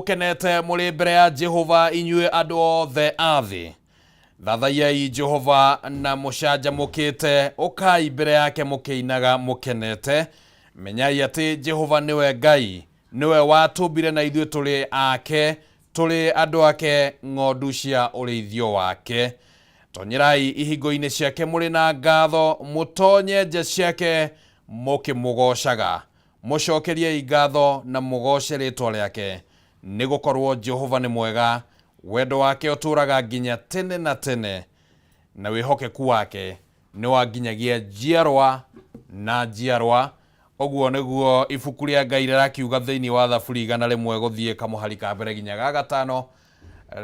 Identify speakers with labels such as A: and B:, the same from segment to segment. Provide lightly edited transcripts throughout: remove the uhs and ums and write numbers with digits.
A: mukenete muri mbere ya Jehova inyue andu othe athi. Thathaiyai Jehova na mucanjamukite, ukai mbere yake mukiinaga mukenete. Menyai ati Jehova niwe Ngai, niwe watumbire na ithuĩ tũrĩ ake, tũrĩ andũ ake, ng'ondu cia ũrĩithio wake. Tonyerai ihingo-inĩ ciake mũrĩ na ngatho, mũtonye nja ciake mũkĩmũgocaga. Mũcokeriei ngatho na mũgoce rĩtwa rĩake, nĩgũkorwo Jehova nĩ mwega, wendo wake ũtũũraga nginya tene na tene, na wĩhokeku wake nĩ wanginyagia njiarwa na njiarwa. Oguo nĩguo ibuku rĩa Ngai rĩrakiuga thĩinĩ wa Thaburi 100 gũthiĩ kamũhari ka mbere nginya ga gatano.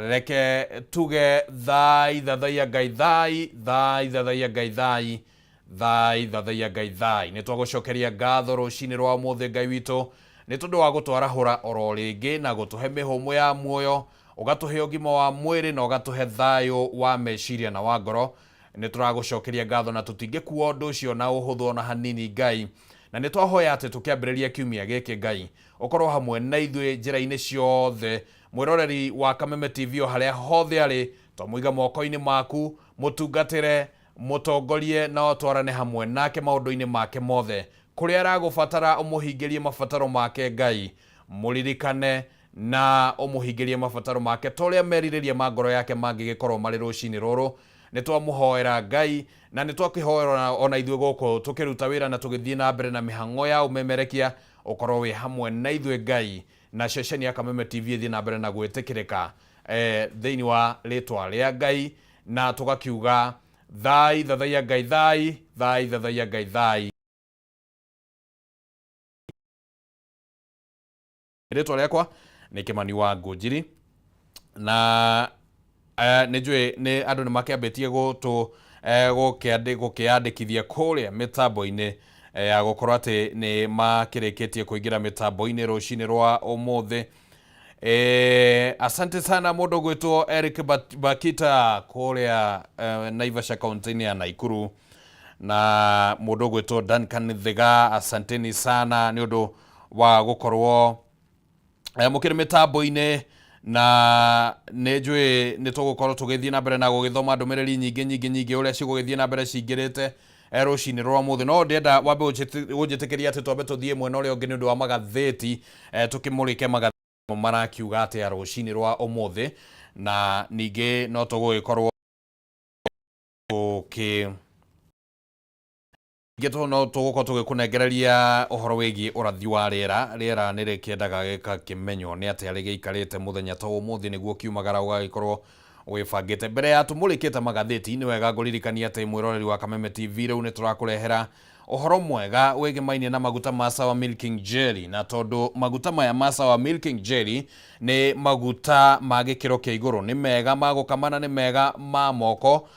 A: Reke tuge thai thathaia Ngai thai, thai thathaia Ngai thai, thai thathaia Ngai thai. Nĩtwagũcokeria ngatho rũcinĩ rwa ũmũthĩ Ngai witũ nĩ tondũ wa gũtwarahũra oro rĩngĩ na gũtũhe mĩhũmũ ya muoyo, ũgatũhe ũgima wa mwĩrĩ na ũgatũhe thayũ wa meciria na wa ngoro. Nĩtũragũcokeria ngatho na tũtingĩkua ũndũ ũcio na ũhũthũ ona hanini Ngai, na nĩtwahoya atĩ tũkĩambĩrĩria kiumia gĩkĩ Ngai ũkorwo hamwe na ithuĩ njĩra-inĩ ciothe. Mwĩroreri wa Kameme TV o harĩa hothe arĩ, twamũiga moko-inĩ maku, mũtungatĩre, mũtongorie na ũtwarane hamwe nake maũndũ-inĩ make mothe. Kũrĩa aragũbatara ũmũhingĩrie mabataro make Ngai, mũririkane na ũmũhingĩrie mabataro make ta ũrĩa merirĩria ma ngoro yake mangĩgĩkorwo marĩ rũcinĩ rũrũ. Nĩtwamũhoera Ngai na nĩtwakĩhoera ona ithuĩ gũkũ tũkĩruta wĩra na tũgĩthiĩ na mbere na mĩhang'o ya ũmemerekia. Ũkorwo wĩ hamwe na ithuĩ Ngai, na ceceni ya Kameme TV ĩthiĩ na mbere na gwĩtĩkĩrĩka thĩinĩ wa rĩtwa rĩa Ngai, na tũgakiuga thai thathaia Ngai thai, thai thathaia Ngai thai. Rĩtwa rĩakwa nĩ Kĩmani wa Ngũnjiri, na nĩnjũĩ nĩ andũ nĩmakĩambĩtie gũkĩandĩkithia kũrĩa mĩtambo-inĩ ya gũkorwo atĩ nĩ makĩrĩkĩtie kũingĩra mĩtambo-inĩ rũcinĩ rwa ũmũthĩ. Asante sana mũndũ gwĩtwo Eric Bakita kũrĩa Naivasha kaunti-inĩ ya Naikuru, na mũndũ gwĩtwo Duncan Thega, asanteni sana nĩ ũndũ wa gũkorwo mũkĩrĩ mĩtambo-inĩ, na nĩnjũĩ nĩtũgũkorwo tũgĩthiĩ na mbere na gũgĩthoma ndũmĩrĩri nyingĩ ũrĩa cigũgĩthiĩ na mbere cingĩrĩte rũcinĩ rwa mũthĩ. No ndĩenda wambe ũnjĩtĩkĩria atĩ twambe tũthiĩ mwena ũrĩa ũngĩ nĩ ũndũ wa magathĩti, tũkĩmũrĩke magathĩti marakiuga atĩa rũcinĩ rwa ũmũthĩ, na ningĩ no tũgũgĩkorwo tũgĩkũnengereria ũhoro wĩgiĩ ũrathi wa rĩera. Rĩera nĩ rĩkĩendaga gĩkakĩmenywo nĩ atĩa rĩgĩikarĩte mũthenya ta ũmũthĩ nĩguo kiumagara ũgagĩkorwo wĩbangĩte. Mbere ya tũmũrĩkĩte magathĩti, nĩ wega ngũririkania atĩ mwĩroreri wa Kameme TV rĩu nĩtũrakũrehera ũhoro mwega wĩgĩmainie na maguta ma Sawa Milking Jelly, na tondũ maguta maya ma Sawa Milking Jelly nĩ maguta ma gĩkĩro kĩa igũrũ, nĩ mega ma gũkamana, nĩ mega ma moko,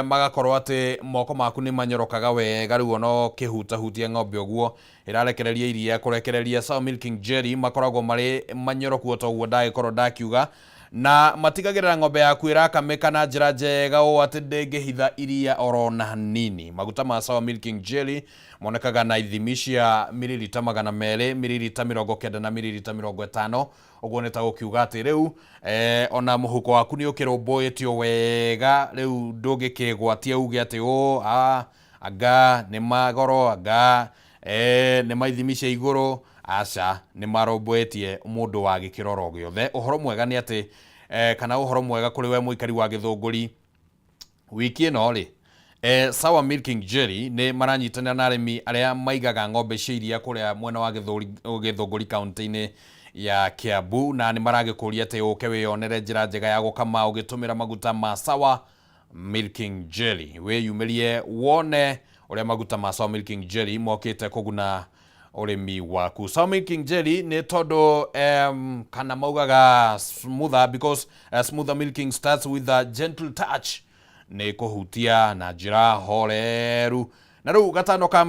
A: magakorwo atĩ moko maku nĩ manyorokaga wega. Rĩu ona ũkĩhutahutia ng'ombe ũguo ĩrarekereria iria kũrekereria Sawa Milking Jelly makoragwo marĩ manyoroku ta ũguo ndagĩkorwo ndakiuga, na matigagĩrĩra ng'ombe yaku ĩrakamĩka na njĩra njega ũũ atĩ ndĩngĩhitha iria oro na hanini. Maguta ma Sawa Milking Jelly monekaga na ithimi cia mililita 200, mililita 90 na mililita 50. Ũguo nĩ ta gũkiuga atĩ rĩu ona mũhuko waku nĩ ũkĩrũmbũĩtio wega, rĩu ndũngĩkĩgwatia uge atĩ anga nĩ magoro, anga nĩ maithimi cia igũrũ. Aca, nĩ marũmbũĩtie mũndũ wa gĩkĩroro gĩothe. Ũhoro mwega nĩ atĩ kana ũhoro mwega kũrĩ we mũikari wa Gĩthũngũri, wiki ĩno rĩ, Sawa Milking Jelly nĩ maranyitanĩra na arĩmi arĩa maigaga ng'ombe cia iria kũrĩa mwena wa Gĩthũngũri kaunti-inĩ ya Kiambu, na nĩ maragĩkũria atĩ ũke wĩyonere njĩra njega ya gũkama ũgĩtũmĩra maguta ma Sawa Milking Jelly. Wĩyumĩrie wone ũrĩa maguta ma Sawa Milking Jelly mokĩte kũguna ũrĩmi waku. Sawa Milking Jelly nĩ tondũ kana maugaga smoother, because smoother milking starts with a gentle touch, nĩ kũhutia na njĩra horeru. Na rĩu gatano ka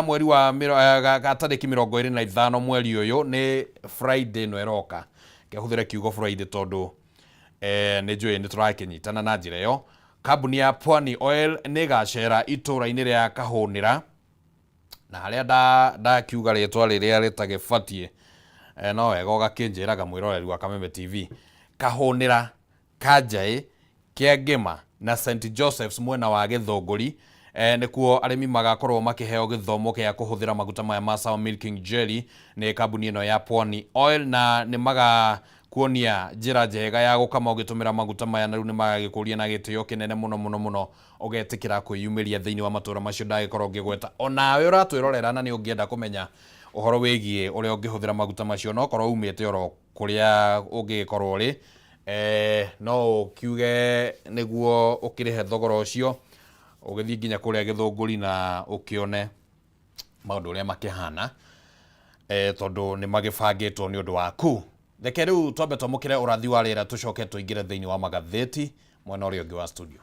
A: mweri wa tarĩki 25 mweri ũyũ nĩ Friday no ĩroka. Kĩhũthĩre kiugo Friday tondũ nĩ njũĩ nĩ tũrakĩnyitana na njĩra ĩyo. Kambuni ya Pwani Oil nĩ ĩgacera itũra-inĩ rĩa Kahũnĩra, na harĩa ndakiuga rĩtwa rĩrĩa rĩtagĩbatie no wega ũgakĩnjĩraga mwĩroreri wa Kameme TV. Kahũnĩra, Kanjaĩ, Kĩangĩma na St Joseph's mwena wa Gĩthũngũri nĩkuo arĩmi magakorwo makĩheo gĩthomo gĩa kũhũthĩra maguta maya ma Sour Milking Jelly nĩ kambuni ĩno ya Pwani Oil, na nĩ magakuonia njĩra njega ya gũkama ũgĩtũmĩra maguta maya, na rĩu nĩ magagĩkũria na gĩtĩo kĩnene mũno ũgetĩkĩra kwĩyumĩria thĩinĩ wa matũra macio ndagĩkorwo ngĩgweta. Onawe ũratwĩrorera na nĩ ũngĩenda kũmenya ũhoro wĩgiĩ ũrĩa ũngĩhũthĩra maguta macio, no korwo umĩte oro kũrĩa ũngĩkorwo ũrĩ, no ũkiuge nĩguo ũkĩrĩhe thogora ũcio ũgĩthiĩ nginya kũrĩa Gĩthũngũri na ũkĩone maũndũ ũrĩa makĩhana, tondũ nĩ magĩbangĩtwo nĩ ũndũ waku. Reke rĩu twambe twamũkĩre ũrathi wa rĩera tũcoke tũingĩre thĩinĩ wa magathĩti mwena ũrĩa ũngĩ wa studio.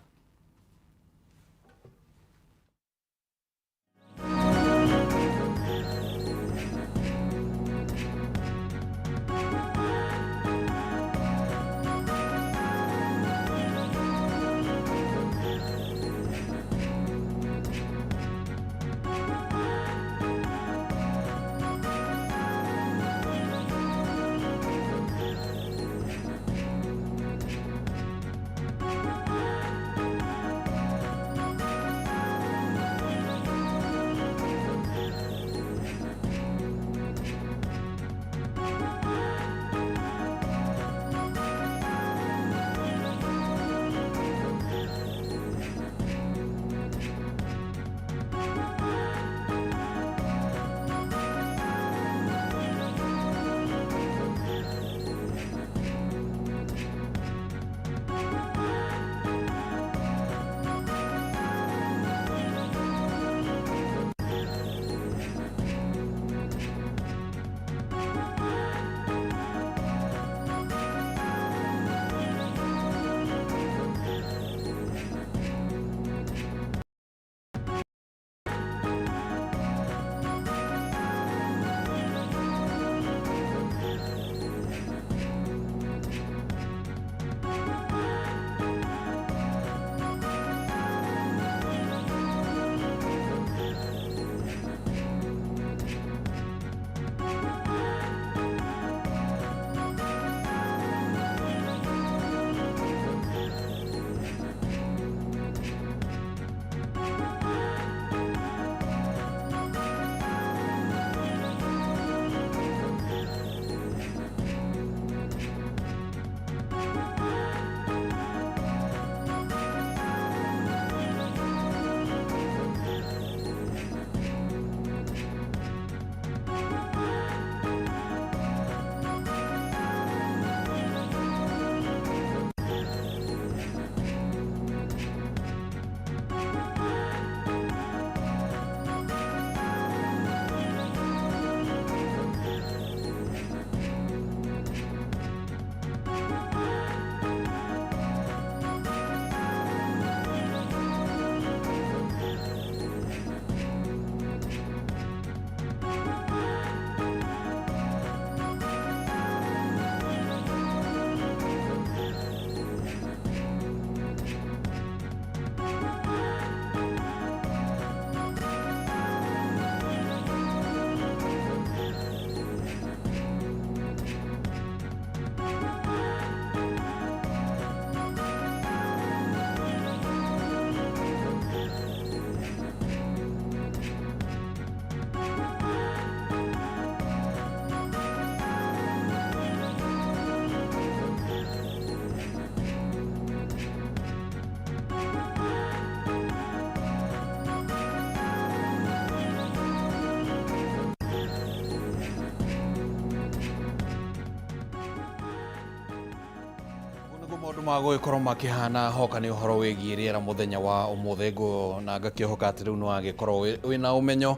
A: maundu magũgĩkorwo makĩhana hoka nĩ ũhoro wĩgiĩ rĩera mũthenya wa ũmũthĩ na ngakĩhoka atĩ rĩu nĩ wagĩkorwo wĩna ũmenyo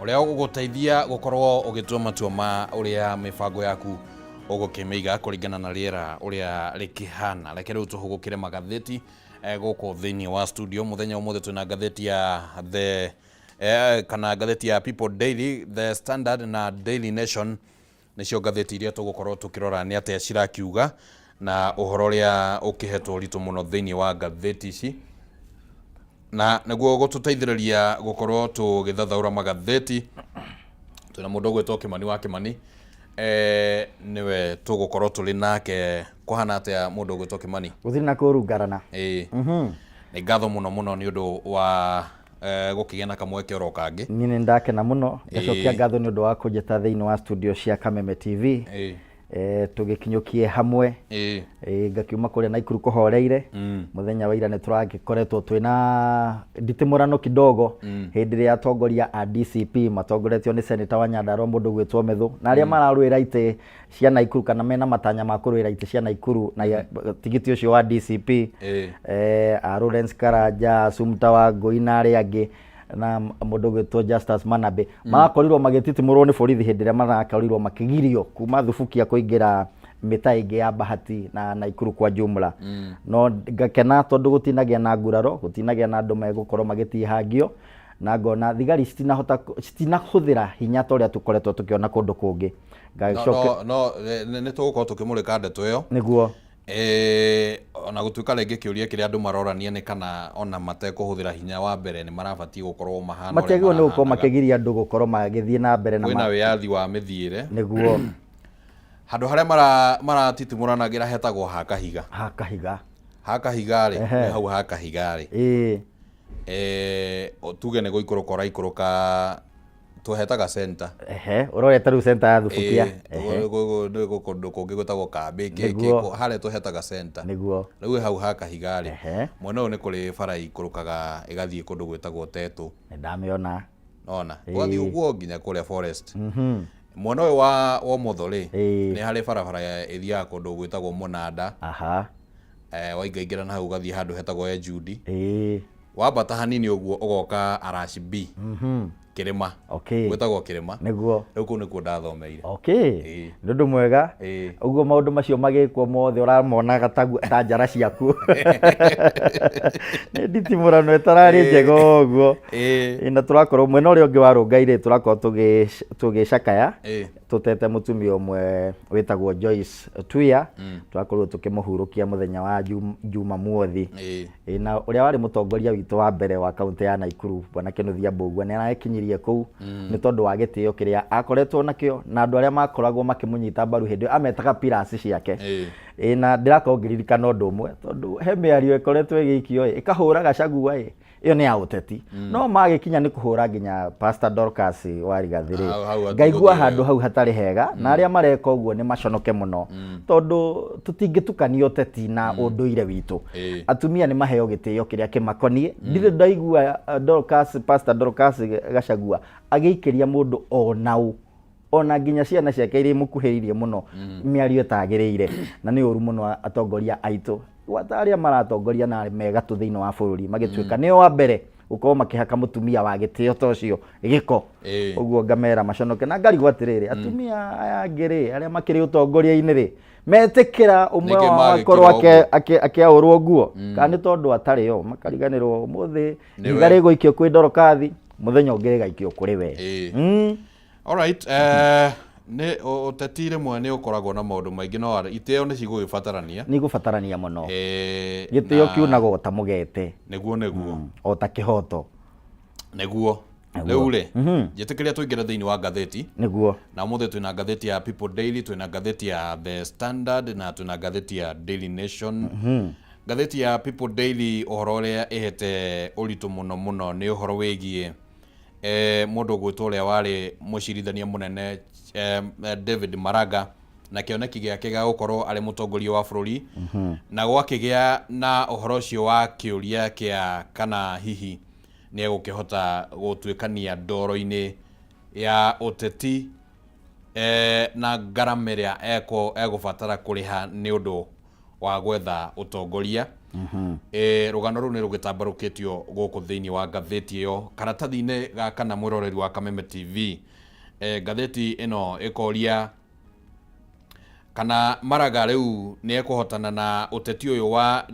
A: ũrĩa ũgũgũteithia gũkorwo ũgĩtua matua ma ũrĩa mĩbango yaku ũgũkĩmĩiga kũringana na rĩera ũrĩa rĩkĩhana. Reke rĩu tũhũgũkĩre magathĩti gũkũ thĩinĩ wa studio. Mũthenya ũmũthĩ twĩna ngathĩti ya kana ngathĩti ya People Daily, The Standard na Daily Nation nĩcio ngathĩti iria tũgũkorwo tũkĩrora nĩ atĩa cirakiuga na ũhoro ũrĩa ũkĩhetwo ũritũ mũno thĩinĩ wa ngathĩti ici, na nĩguo gũtũteithĩrĩria gũkorwo tũgĩthathaũra magathĩti twĩna mũndũ ũgwĩtwo Kĩmani wa Kĩmani niwe tugukorwo tuli nake kuhana atia mundu gwitwo Kimani
B: guthiri na kurungarana
A: ni ngatho muno ni undu wa gukigia na kamweke oro kangi
B: ni ndakena muno gacokia ngatho ni undu wa kunjeta thiini wa studio cia Kameme TV tugikinyukie hamwe ngakiuma kuria Naikuru kuhoreire muthenya wa ira ni turagikoretwo twina nditimurano kidogo hindi ria atongoria a DCP matongoretio ni Senator wa Nyandarua mundu gwitwo Methu na aria mararwira ite cia Naikuru kana mena matanya ma kurwira ite cia Naikuru na tigiti ucio wa DCP Lawrence Karanja Sumta wa Ngui na aria angi na mundu gwitwo Justus Manabe marakorirwo magititimurwo ni borithi hindi ria marakorirwo makigirio kuma thubukia kuingira mita ingi ya Bahati na Naikuru kwa jumla no ngakena tondu gutinagia na nguraro gutinagia na andu megukorwo magitihangio na ngona thigari citinahuthira hinya toria tukoretwo tukiona kundu kungi
A: no ni tugukorwo tukimurika ndeto iyo
B: niguo
A: ona gutuika rĩngĩ kĩũria kĩrĩa andũ marorania nĩ kana ona matekuhũthĩra hinya wa mbere nĩ marabatie gũkorwo mahana
B: matiagĩrĩirwo nĩ gũkorwo makĩgiria andũ gũkorwo magĩthiĩ na mbere na
A: kwĩna wĩyathi wa mĩthiĩre
B: nĩguo
A: handũ harĩa maratitimũranagĩra hetagwo hakahiga rĩ hau hakahiga rĩ tuge nĩ gũikũrũka ũraikũrũka tuhetaga center
B: uroreta riu center ya thubukia
A: kundu kungi gutagwo Kambi hare tuhetaga center
B: niguo
A: riu hau hakahiga ri mwena ni kuri bara ikurukaga igathie kundu gwitagwo Tetu
B: ni ndamiona
A: ona gwathi uguo nginya kuria forest mwena uyu wa motho ri ni hari bara ithia kundu gwitagwo Munanda waingaingira na hau gathie handu hetagwo Judi wambata hanini uguo ugoka Arash B Kirima gwetagwo Kirima
B: niguo
A: riu ku nikuo ndathomeire
B: ndundu mwega uguo maundu macio magikwo mothe uramona gatagu ta njara ciaku ni nditimurano etarari njega uguo ina turakorwo mwena uria ungi warungaire turakorwo tugicakaya tutete mutumia umwe witagwo Joyce Tuya turakorwo tukimuhurukia muthenya wa Juma Muothi na uria wari mutongoria witu wa mbere wa kaunti ya Naikuru bwana Kinuthia Mbugua ni arakinyirie kuu ni tondu wa gitio kiria akoretwo nakio na andu aria makoragwo makimunyita mbaru hindi ametaga pirasi ciake na ndirakorwo ngiririkana undu umwe tondu he miario ikoretwo igikio ikahura Gachagua iyo ni ya uteti no magikinya ni kuhura nginya Pastor Dorcas wa Rigathiri ngaigua handu hau hatari hega na aria mareka uguo ni maconoke muno tondu tutingitukanio uteti na unduire witu atumia ni maheo gitio kiria kimakonie ndire ndaigua Pastor Dorcas Gachagua agiikiria mundu onau ona nginya ciana ciake iri mukuhiririe muno miario tagiriire na ni uru muno atongoria aitu wataria maratongoria na mega tu thiini wa bururi magituika ni wa mbere uko makihaka mutumia wa gitio tocio giko uguo ngamera maconoke na ngari gwatiriri atumia aya ngiri aria makiri utongoria-ini ri metikira umwe wa korwo akiaurwo nguo kana tondu atari yo makariganirwo muthi ngari guikio kwi Ndorokathi muthenya ungiri gaikio kuri we
A: all right ne uteti rimwe ni ukoragwo na maundu maingi no iteo ni cigugibatarania
B: ni gubatarania muno gitio kiunago ta mugete
A: niguo
B: o ta kihoto
A: niguo riu ri njitikiria tuingire thiini wa ngatheti
B: niguo
A: na muthe twina ngatheti ya People Daily twina ngatheti ya The Standard na twina ngatheti ya Daily Nation ngatheti ya People Daily uhoro uria ihete uritu muno ni uhoro wigie mundu gwitwo uria wari mucirithania munene David Maraga na kioneki giake ga gukorwo ari mutongoria wa bururi na gwakigia na uhoro ucio wa kiuria kia kana hihi ni egukihota gutwikania ndoro-ini ya uteti na ngarama iria egubatara kuriha ni undu wa gwetha utongoria rugano ru ni rugitambarukitio guku thiini wa ngatheti iyo karatathi-ini gaka na mwiroreri wa Kameme TV ngatheti ino ikoria kana Maraga riu ni ekuhotana na uteti uyu wa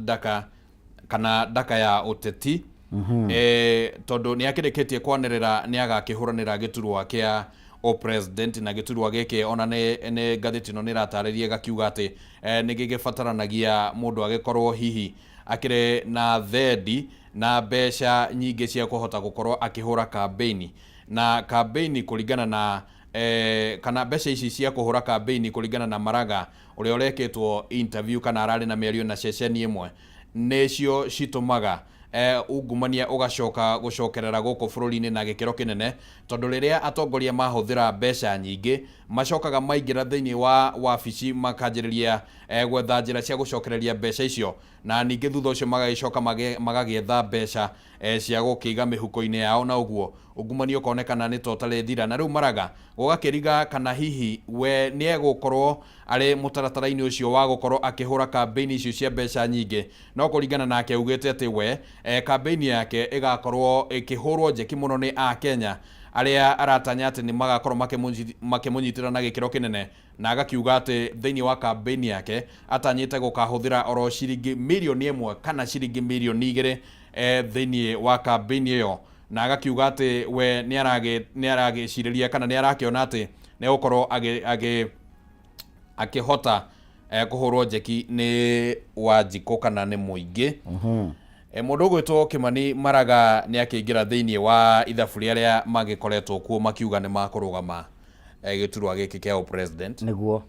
A: daka ya uteti tondu ni akirikitie kwanirira ni agakihuranira giturwa kia o president na giturwa gike ona ne ngatheti no ni rataririe gakiuga ati ni gigibataranagia mundu agikorwo hihi akire na thendi na mbeca nyingi cia kuhota gukorwo akihura campaign na campaign kuringana na kana mbeca ici cia kuhura campaign kuringana na Maraga uria ureketwo interview kana arari na mĩario na ceceni imwe necio citumaga ungumania ugacoka gucokerera guku bururi-ini na gikiro kinene tondu riria atongoria mahuthira mbeca nyingi macokaga maingira thiini wa wabici makanjiriria gwetha njira cia gucokereria mbeca icio na ningi thutha ucio magagicoka magagietha mbeca cia gukiiga mihuko-ini yao na uguo ungumania ukonekana ni totally thira na riu Maraga gugakiriga kana hihi we ni egukorwo ari mutaratara-ini ucio wa gukorwo akihura campaign icio cia mbeca nyingi no kuringana nake ugite ati we campaign yake igakorwo ikihurwo njeki muno ni a Kenya aria aratanya ati ni magakorwo makimunyitira na gikiro kinene na agakiuga ati thiini wa campaign yake atanyite gukahuthira oro ciringi milioni 1 kana ciringi milioni 2 thiini wa campaign iyo na agakiuga ati we ni aragiciriria kana ni arakiona ati ni gukorwo akihota kuhurwo njeki ni Wanjikũ kana ni muingi mundu gwitwo Kimani Maraga ni akiingira thiini wa ithabu riria magikoretwo kuo makiuga ni makurugama giturwa giki kia president
B: niguo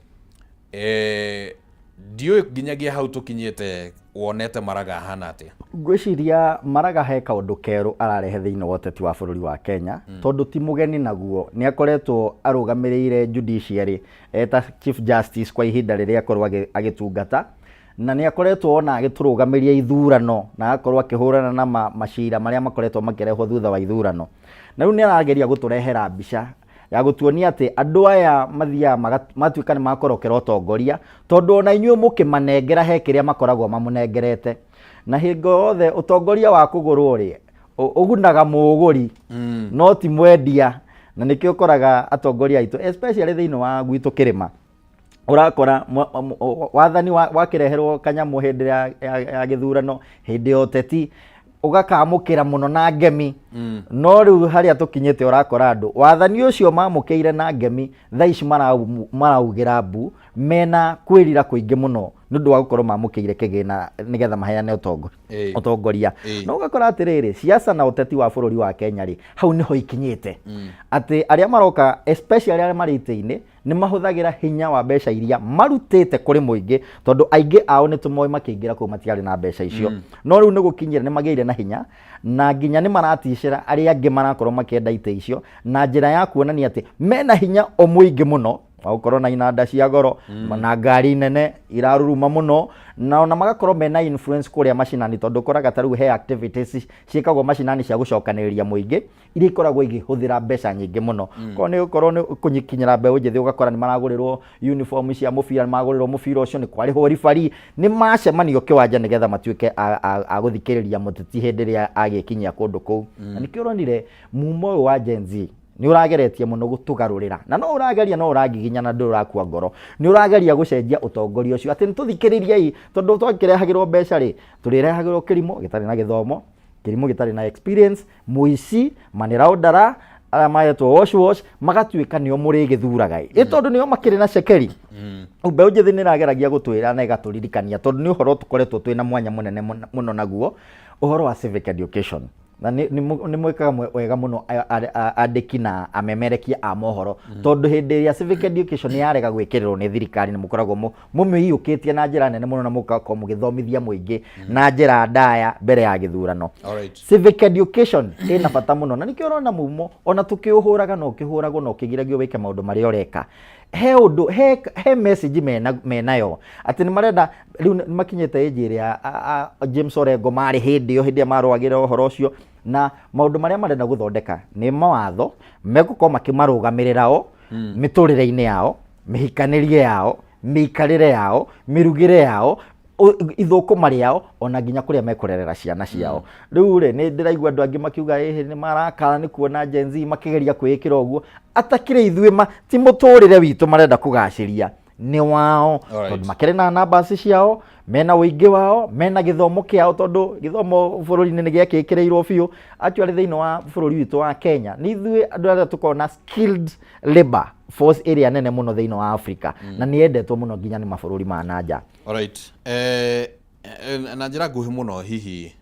A: ndiyo nginyagia hau tukinyite wonete Maraga hana atia
B: ngwiciria Maraga he kaundu keru ararehe thiini wa uteti wa bururi wa Kenya tondu ti mugeni naguo ni akoretwo arugamirire judiciary eta chief justice kwa ihinda riria akorwo agitungata na ni akoretwo ona agiturugamiria ithurano na akorwo akihurana na macira maria makoretwo makirehwo thutha wa ithurano na riu ni arageria guturehera mbica ya gutuonia ati andu aya mathia matuika ni makorokera utongoria tondu ona inyuĩ mukimanengera he kiria makoragwo mamunengerete na hingo yothe utongoria wa kugurwo ri ugunaga muguri no ti mwendia na nikio koraga atongoria aitu especially thiini wa gwitu kirima urakora wathani wakireherwo kanyamu hindi ya githurano hindi oteti ugakamukira muno na ngemi no riu haria tukinyite urakora andu wathani ucio mamukeire na ngemi thaici maraugira mbu mena kwirira kuingi muno nundu wa gukorwo mamukeire kigina nigetha maheane utongoria no ugakora atiriri siasa na uteti wa bururi wa Kenya ri hau niho ikinyite ati aria maroka especially aria marite-ini ni mahuthagira hinya wa mbeca iria marutite kuri muingi tondu aingi ao ni tumoy makiingira ku matiari na mbeca icio no riu ni gukinyira ni magire na hinya na nginya ni maratishira aria angi marakorwo makienda ite icio na njira ya kuonania ati mena hinya o muingi muno gukorwo na inanda cia goro na ngari nene iraruruma muno na ona magakorwo mena influence kuria macinani tondu koraga taru he activities ciikagwo macinani cia gucokaniria muingi iria ikoragwo igihuthira mbeca nyingi muno ko ni gukorwo ni kunyikinyira mbeu njithi ugakora ni maragurirwo uniform cia mubira ni magurirwo mubira ucio ni kwariho rifari ni macemanio kiwanja nigetha matuike a guthikiriria muteti hindi ria agikinyia kundu kuu na nikio ronire mumo wa Gen Z ni urageretie muno gutugarurira na no urageria no uragiginya na ndu urakua ngoro ni urageria gucenjia utongoria ucio ati nituthikiririe tondu twakirehagirwo mbeca ri turirehagirwo kirimo gitari na githomo kirimo gitari na experience muici maniraudara amayetwo wash magatuika nio muri githuraga tondu nio makiri na cekeri ubeu njithi ni rageragia gutwira na igaturirikania tondu ni uhoro tukoretwo twina mwanya munene muno naguo uhoro wa civic education na ni mwikaga wega muno andiki na amemerekia a mohoro tondu hindi ya civic education yarega gwikirirwo ni thirikari ni mukoragwo mumiyukitie na njira nene muno na mugakorwo mugithomithia muingi na njira ndaya mbere ya githurano civic education ina bata muno na nikio rona mumo ona tukiuhuraga no kihuragwo no kigiragio wike maundu mari oreka he undu he message menayo ati ni marenda riu ni makinyete ejiria James Orengo mari hindi marwagira uhoro ucio na maundu maria marenda guthondeka ni mawatho megukorwo makimarugamirira miturire-ini yao mihikanirie yao miikarire yao mirugire yao ithukuma riao ona nginya kuria mekurerera ciana ciao riu ri ni ndiraigua andu angi makiuga ni marakara ni kuona Gen Z makigeria kwikira uguo atakire ithue ti muturire witu marenda kugaciria ni wao tondu makire na numbers ciao mena uingi wao mena githomo kiao tondu githomo bururi-ini ni giakikirirwo biu actually thiini wa bururi witu wa Kenya ni ithue andu aria tukona skilled labor force area nene muno thiini wa Africa na ni endetwo muno nginya ni mabururi ma nanja.
A: Alright na njira nguhi muno hihi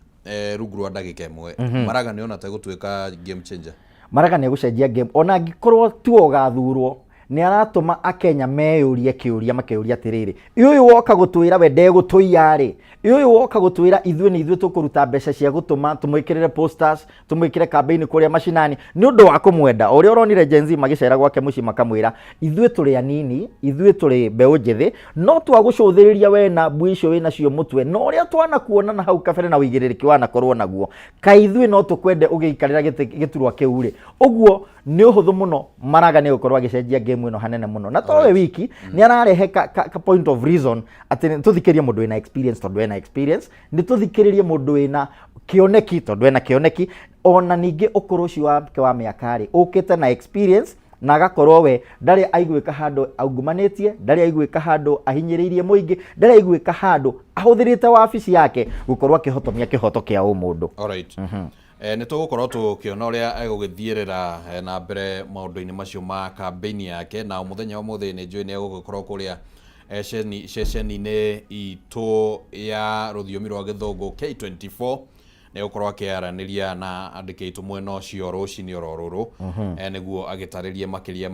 A: rungu rwa ndagika imwe Maraga ni ona ta gutuika game changer
B: Maraga nĩ gũcenjia game ona angĩkorwo tuo gathurwo nĩ aratũma akenya meyũrie kĩũria makĩũria atĩrĩrĩ ũyũ woka gũtwĩra we ndegũtũiya rĩ ũyũ woka gũtwĩra ithuĩ nĩ ithuĩ tũkũruta mbeca cia gũtũma tũmwĩkĩrĩre posters tũmwĩkĩre campaign kũrĩa macinani nĩ ũndũ wa kũmwenda ũrĩa ũronire Gen Z magĩcera gwake mũciĩ makamwĩra ithuĩ tũrĩ anini ithuĩ tũrĩ mbeũ njĩthĩ no twagũcũthĩrĩria we na mbui icio wĩ nacio mũtwe no ũrĩa twanakuona na hau kabere na ũigĩrĩrĩki wanakorwo naguo kaĩ ithuĩ no tũkwende ũgĩikarĩra gĩturwa kĩu rĩ ũguo nĩ ũhũthũ mũno Maraga nĩ gũkorwo agĩcenjia game ĩno hanene mũno na towe wiki nĩ ararehe ka point of reason atĩ tũthikĩrie mũndũ wĩna experience tondũ ena experience nĩ tũthikĩrĩrie mũndũ wĩna kĩoneki tondũ ena kĩoneki ona ningĩ ũkũrũ ũcio wake wa mĩaka rĩ ũkĩte na experience na agakorwo we ndarĩ aiguĩka handũ aungumanĩtie ndarĩ aiguĩka handũ ahinyĩrĩirie mũingĩ ndarĩ aiguĩka handũ ahũthĩrĩte wabici yake gũkorwo akĩhotomia kĩhoto kĩa mũndũ.
A: Alright. Nĩ tũgũkorwo tũkĩona ũrĩa egũgĩthiĩrĩra na mbere maũndũ-inĩ macio ma campaign yake na mũthenya wa mũthĩ nĩ njũĩ nĩ egũgĩkorwo kũrĩa ceceni-inĩ itũ ya rũthiomi rwa gĩthũngũ K24 nĩ gũkorwo akĩaranĩria na andĩki aitũ mwena ũcio rũcinĩ oro rũrũ nĩguo agĩtarĩrie makĩria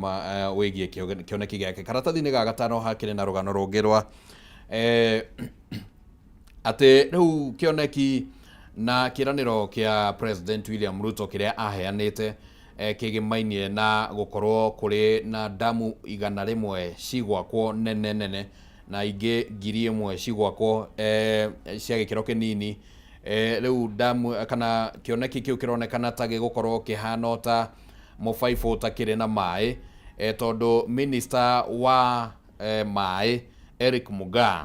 A: wĩgiĩ kĩoneki gĩake. Karatathi-inĩ ga gatano hakĩrĩ na rũgano rũngĩ rwa atĩ rĩu kĩoneki na kĩranĩro kĩa President William Ruto kĩrĩa aheanĩte kĩgĩmainie na gũkorwo kũrĩ na damu 100 cigwakwo nene na ingĩ 1000 cigwakwo cia gĩkĩro kĩnini. Rĩu damu kana kĩoneki kĩu kĩronekana ta gĩgũkorwo kĩhana ta mũbaibũ ũtakĩrĩ na maĩ tondũ minister wa maĩ Eric Mugaa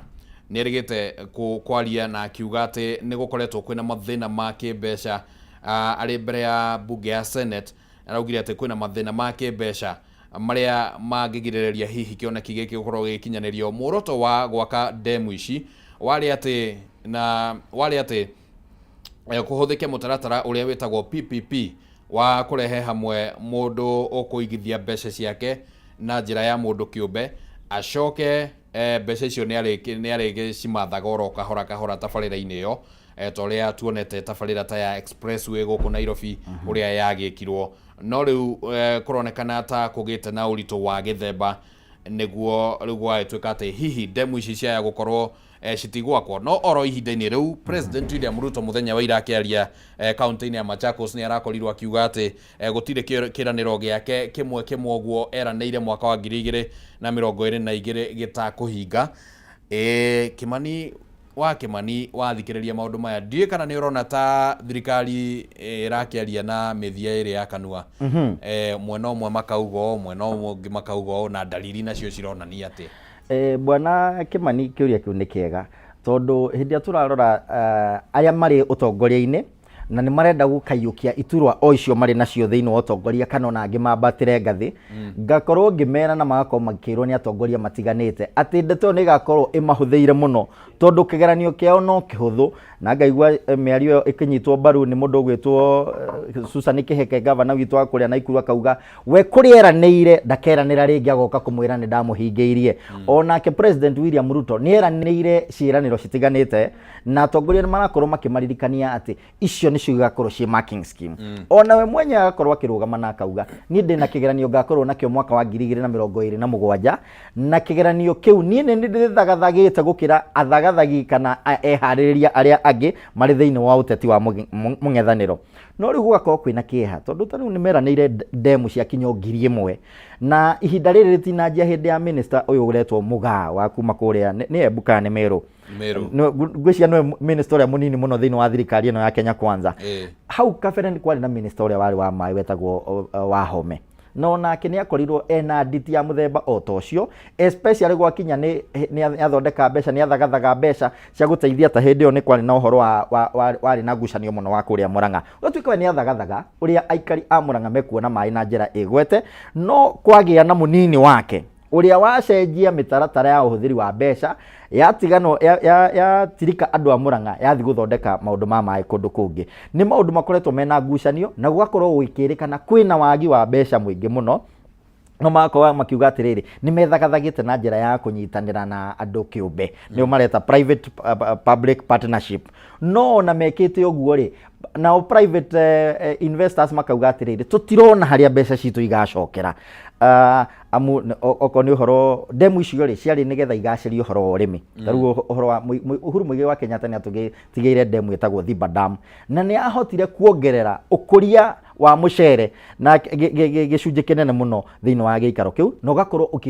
A: nĩ erĩgĩte kwaria na akiuga atĩ nĩ gũkoretwo kwĩna mathĩna ma kĩmbeca arĩ mbere ya bunge ya Senate araugire atĩ kwĩna mathĩna ma kĩmbeca marĩa mangĩgirĩrĩria hihi kĩoneki gĩkĩ gũkorwo gĩkinyanĩrio. Muoroto wa gwaka demu ici warĩ atĩ kũhũthĩke mũtaratara ũrĩa wĩtagwo PPP wa kũrehe hamwe mũndũ ũkũigithia mbeca ciake na njĩra ya mũndũ kĩũmbe acoke mbeca icio nĩ arĩgĩcimathaga oro kahora tabarĩra-inĩ ĩyo ta ũrĩa tuonete tabarĩra ta ya expressway gũkũ Nairobi ũrĩa yagĩkirwo. No rĩu kũronekana ta kũgĩte na ũritũ wa gĩthemba nĩguo rĩu gwagĩtuĩka atĩ hihi demu ici ciaya gũkorwo citigwakwo. No oro ihinda-inĩ rĩu President William Ruto mũthenya wa ira akĩaria kaunti-inĩ ya Machakos nĩ arakorirwo akiuga atĩ gũtirĩ kĩranĩro gĩake kĩmwe ũguo eranĩire mwaka wa 2022 gĩtakũhinga. Kimani wathikĩrĩria maũndũ maya ndiũĩ kana nĩ ũrona ta thirikari ĩrakĩaria na mĩthia ĩrĩ ya kanua mwena ũmwe makauga mwena ũngĩ makauga na dalili nacio cironania atĩ
B: Bwana Kimani kĩũria kĩu nĩ kĩega tondũ hĩndĩ ĩrĩa tũrarora arĩa marĩ ũtongoria-inĩ na nĩ marenda gũkaiũkia iturwa o icio marĩ nacio thĩinĩ wa ũtongoria kana ona angĩ mambatĩre ngathĩ ngakorwo ngĩmera na magakorwo makĩrwo nĩ atongoria matiganĩte atĩ ndeto nĩ igakorwo ĩmahũthĩire mũno tondũ kĩgeranio kĩao no kĩhũthũ na ngaigua mĩario ĩkĩnyitwo mbaru nĩ mũndũ ũgwĩtwo Susan Kĩheke gavana witũ wa kũrĩa Naikuru akauga we kũrĩeranĩire ndakeranĩra rĩngĩ agoka kũmwĩra nĩ ndamũhingĩirie. Onake President William Ruto nĩ eranĩire ciĩranĩro citiganĩte na atongoria nĩ marakorwo makĩmaririkania atĩ icio nĩcio igakorwo ciĩ marking scheme. Ona we mwenye agakorwo akĩrũgama na akauga niĩ ndĩ na kĩgeranio ngakorwo nakĩo mwaka wa 2027 na kĩgeranio kĩu niĩ nĩ ndĩthagathagĩte gũkĩra athagathagi kana eharĩrĩria arĩa angĩ marĩ thĩinĩ wa ũteti wa mũng'ethanĩro. No rĩu gũgakorwo kwĩna kĩeha tondũ ta rĩu nĩ meranĩire demu cia kinyo 1000 na ihinda rĩrĩ rĩtinanjia hĩndĩ ya minister ũyũ ũretwo Mugaa wa kuma kũrĩa nĩ Embu kana nĩ Meru ngwĩciria nĩwe minister ũrĩa mũnini mũno thĩinĩ wa thirikari ĩno ya Kenya Kwanza. Hau kabere nĩ kwarĩ na minister ũrĩa warĩ wa maĩ wetagwo Wahome no nake nĩ akorirwo ena nditi ya mũthemba o ta ũcio especially gwakinya nĩ athondeka mbeca nĩ athagathaga mbeca cia gũteithia ta hĩndĩ ĩyo nĩ kwarĩ na ũhoro warĩ na ngucanio mũno wa kũrĩa Murang'a ũtuĩka nĩ athagathaga ũrĩa aikari a Murang'a mekuona maĩ na njĩra ĩgwete no kwagĩa na mũnini wake ũrĩa wacenjia mĩtaratara ya ũhũthĩri wa mbeca yatirika andũ a Murang'a yathi gũthondeka maũndũ ma maĩ kũndũ kũngĩ. Nĩ maũndũ makoretwo mena ngucanio na gũgakorwo gwĩkĩrĩkana kwĩna wagi wa mbeca mũingĩ mũno no makorwo makiuga atiriri ni methagathagite na njira ya kunyitanira na andu kiumbe nio mareta private public partnership no na mekite uguo ri na private investors makauga atiriri tutirona haria mbeca citu igacokera amu oko ni uhoro demu icio ri ciari nigetha igacirio uhoro urimi taru uhoro wa Uhuru Muigai wa Kenyatta ni atugiire demu etagwo Thiba Dam na ni ahotire kuongerera ukuria wa mucere na gicunje kinene muno thiini wa giikaro kiu no gakorwo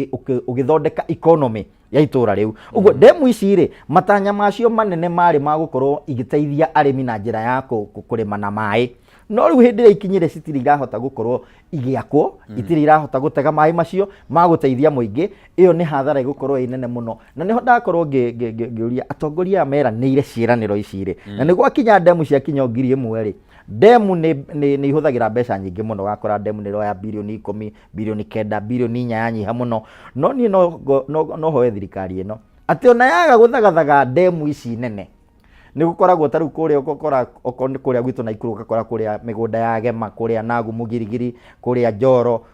B: ugithondeka economy ya itura riu uguo demu ici ri matanya macio manene mari magukorwo igiteithia arimi na njira ya kurima na mai no riu hindi ria ikinyire citiri irahota gukorwo igiakwo itiri irahota gutega mai macio maguteithia muingi iyo ni hathara igukorwo inene muno na niho ndakorwo ngiuria atongoria meranire ciiraniro ici ri na ni gwakinya demu cia kinya 1,000 ri demu ni ihuthagira mbeca nyingi muno gakora demu ni roya bilioni 10 bilioni 9 bilioni 4 yanyiha muno no ni no hoe thirikari ino ati ona yaga guthagathaga demu ici nene ni gukoragwo taru kuria ukora okoni kuria gwitu na ikuru ukora kuria migunda ya Gema kuria Nagu Mugirigiri kuria Njoro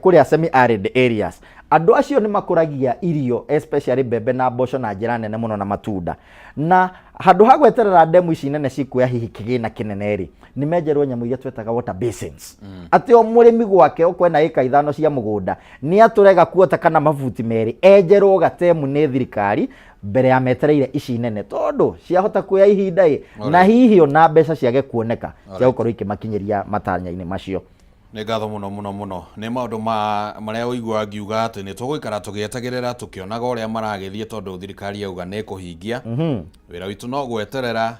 B: kuria semi arid areas andu acio ni makuragia irio especially bebe na mboco na njira nene muno na matunda na handu ha gweterera demu ici nene cikuya hihi kigina kinene ri ni menjerwo nyamu iria twetaga water basins ati o murimi gwake okwena eka 5 cia mugunda ni aturega kuota kana mavuti meri enjerwo gatemu ni thirikari mbere ya metereire ici nene tondu ciahota kuya ihinda na hihi ona mbeca ciage kuoneka cia gukorwo ikimakinyiria matanya-ini macio
A: nĩ ngatho mũno nĩ maũndũ marĩa ũigua ngiuga atĩ nĩ tũgũikara tũgĩetagĩrĩra tũkĩonaga ũrĩa maragĩthiĩ tondũ thirikari yauga nĩ kũhingia wĩra witũ no gweterera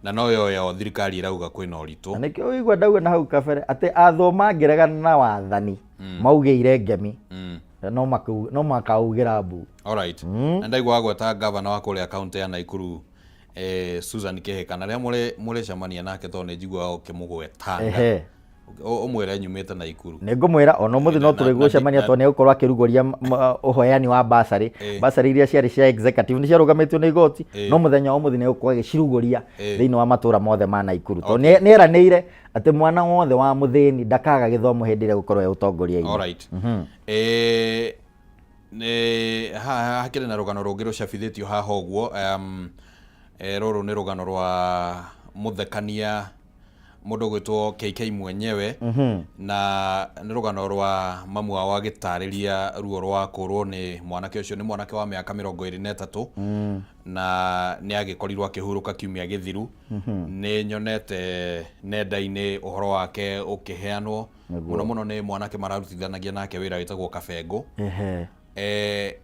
A: na no yo thirikari irauga kwĩna ũritũ
B: na nĩkĩo ũigua ndauga na hau kabere atĩ athoma ngĩregana na wathani maugĩire ngemi no makaugira mbu
A: alright na ndaigua gweta governor wa kũrĩa kaunti ya Naikuru Susan Kihika na rĩa mũrĩcemania nake tondũ nĩ njiguaga ũkĩmũgwetanga umwire nyumite Naikuru
B: ni ngumwira ono muthi no turigucemania to ni gukorwo akirugoria uhoyani wa basari iria ciari cia executive ni ciarugamitio ni igoti no muthenya o muthi ni gukorwo agicurugoria thiini wa matura mothe ma Naikuru to ni eranĩire ati mwana wothe wa muthini ndakaga githomo hindi ria gukorwo utongoria-ini.
A: Alright ni hakire na rugano rungi rucabithitio haha uguo ruru ni rugano rwa muthekania mundu gwitwo KK mwenyewe na ni rugano rwa mamu wa gitariria ruo rwa kurwo ni mwanake ucio ni mwanake wa miaka 23 na ni agikorirwo akihuruka kiumia githiru ni nyonete nenda-ini uhoro wake ukiheanwo muno ni mwanake mararutithanagia nake wira witagwo Kabengo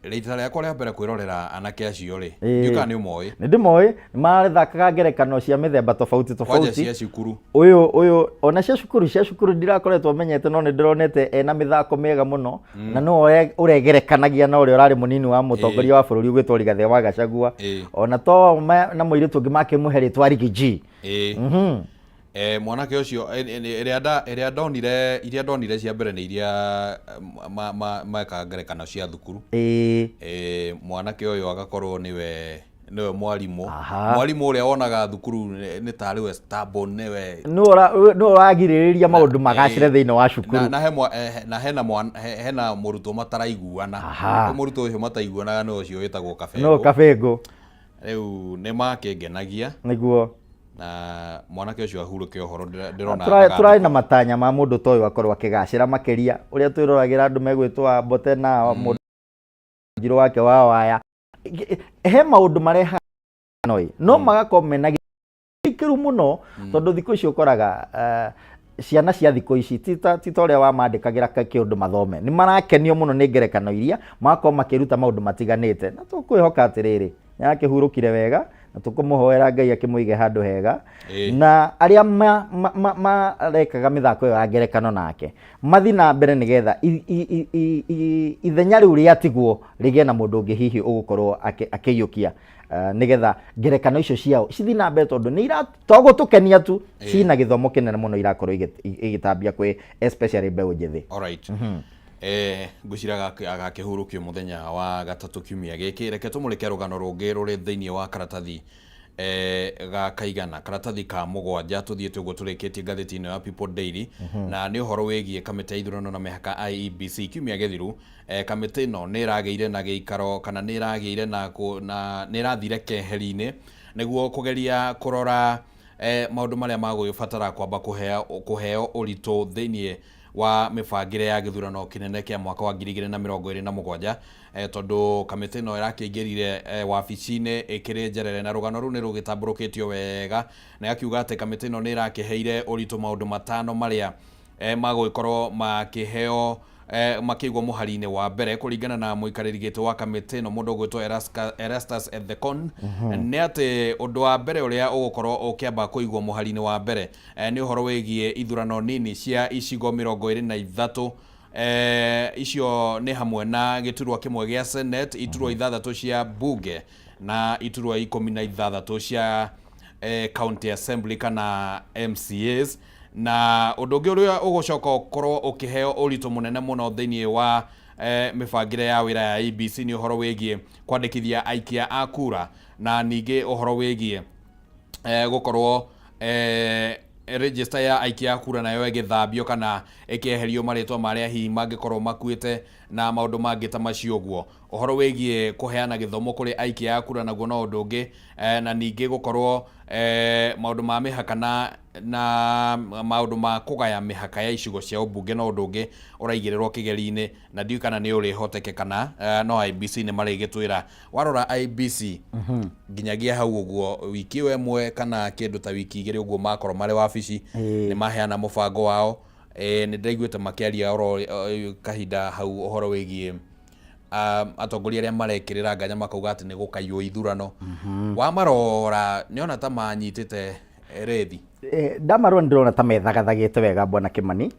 A: rita rĩakwa rĩa mbere kwĩrorera anake acio rĩ ngiuka nĩ ũmoĩ
B: nĩ ndĩmoĩ nĩ marethakaga ngerekano cia mĩthemba tofauti
A: cia cukuru
B: ũyũ ona cia cukuru ndirakoretwo menyete no nĩ ndĩronete ena mĩthako mĩega mũno na no ũregerekanagia na ũrĩa ũrarĩ mũnini wa mũtongoria wa bũrũri ũgwĩtwo Rigathĩ wa Gachagua ona to na mũirĩtu ũngĩ makĩmũhe rĩtwa Riggy
A: mwanake ucio iria ndonire cia mbere ni iria meka ngerekano cia thukuru mwanake uyu agakorwo niwe mwarimu uria wonaga thukuru ni tari we stubborn niwe
B: no uragirĩrĩria maundu magacire thiini wa cukuru
A: na hena murutwo mataraiguana murutwo ucio mataiguanaga no ucio witagwo
B: Kabengo
A: riu ni makengenagia
B: niguo
A: na mwanake ucio ahuruke uhoro ndirona
B: turai na matanya ma mundu toyo akorwo akigacira makiria uria twirораgira andu megwitwa Mbote na mundu njiro wake wa waya he maundu mareha no magakorwo mena ikiru muno tondu thikũ ici ukoraga ciana cia thikũ ici tita uria wa mandĩkagĩra kĩũndũ mathome ni marakenio muno ni ngerekano iria magakorwo makiruta maundu matiganĩte na tũkwĩhoka atĩrĩrĩ yakĩhurũkire wega na tukumuhoera Ngai akimũige handu hega na aria marekaga mithako ya ngerekano nake mathi na mbere nigetha ithenya riu riatigwo rigie na mundu ungi hihi ugukorwo akiyukia nigetha ngerekano icio ciao cithi na mbere tondu ni togo tukenia tu cina githomo kinene muno irakorwo igitambia kwi especially mbeũ njithi.
A: Alright ngwiciraga agakĩhurũkio muthenya wa gatatu kiumia gĩkĩ reke tũmũrĩke rũgano rũngĩ rũrĩ thĩinĩ wa karatathi ga kaigana karatathi ka mugwanja tuthiete uguo turikitie ngatheti-ini ya People Daily na ni uhoro wigie kamiti ya ithurano na mihaka IEBC kiumia githiru kamiti ino ni irageire na giikaro kana ni irageire na ni irathire keheri-ini niguo kugeria kurora maundu maria magũgĩbatara kwamba kuheo ũritũ thĩinĩ wa mĩbangĩre ya gĩthurano kĩnene kĩa mwaka wa 2027 tondũ kamĩtĩ ĩno ĩrakĩingĩrire wabici-inĩ ĩkĩrĩ njerere na rũgano rũu nĩ rũgĩtambũrũkĩtio wega na akiuga atĩ kamĩtĩ ĩno nĩ ĩrakĩheire ũritũ maũndũ matano marĩa magũgĩkorwo makĩheo makĩigwo mũhari-inĩ wa mbere kũringana na mũikarĩri gĩtĩ wa kamĩtĩ ĩno mũndũ ũgwĩtwo Erastus Ethekon nĩ atĩ ũndũ wa mbere ũrĩa ũgũkorwo ũkĩamba kũigwo mũhari-inĩ wa mbere nĩ ũhoro wĩgiĩ ithurano nini cia icigo 23 icio nĩ hamwe na gĩturwa kĩmwe gĩa Senate, iturwa 6 cia bunge na iturwa 16 cia County Assembly kana MCAs na ũndũ ũngĩ ũrĩa ũgũcoka ũkorwo ũkĩheo ũritũ mũnene mũno thĩinĩ wa mĩbangĩre ya wĩra ya IEBC nĩ ũhoro wĩgiĩ kwandĩkithia aikia a kura na ningĩ ũhoro wĩgiĩ gũkorwo register ya aikia a kura nayo ĩgĩthambio kana ĩkĩeherio marĩtwa marĩa hihi mangĩkorwo makuĩte na maũndũ mangĩ ta macio ũguo. Ũhoro wĩgiĩ kũheana gĩthomo kũrĩ aikia a kura naguo no ũndũ ũngĩ na ningĩ gũkorwo maũndũ ma mĩhaka na maũndũ ma kũgaya mĩhaka ya icigo cia ũmbunge no ũndũ ũngĩ ũraigĩrĩrwo kĩgeri-inĩ na ndiũĩ kana nĩ ũrĩhoteke kana no IEBC nĩ marĩgĩtwĩra. Warora IEBC nginyagia hau ũguo wiki ĩmwe kana kĩndũ ta wiki igĩrĩ ũguo makorwo marĩ wabici nĩ maheana mũbango wao nĩ ndaiguĩte makĩaria oro kahinda hau ũhoro wĩgiĩ atongoria arĩa marekĩrĩra nganja makauga atĩ nĩ gũkaiywo ithurano. Wamarora nĩona ta manyitĩte rethi.
B: Ndamarora ndĩrona ta methagathagĩte wega Bwana Kimani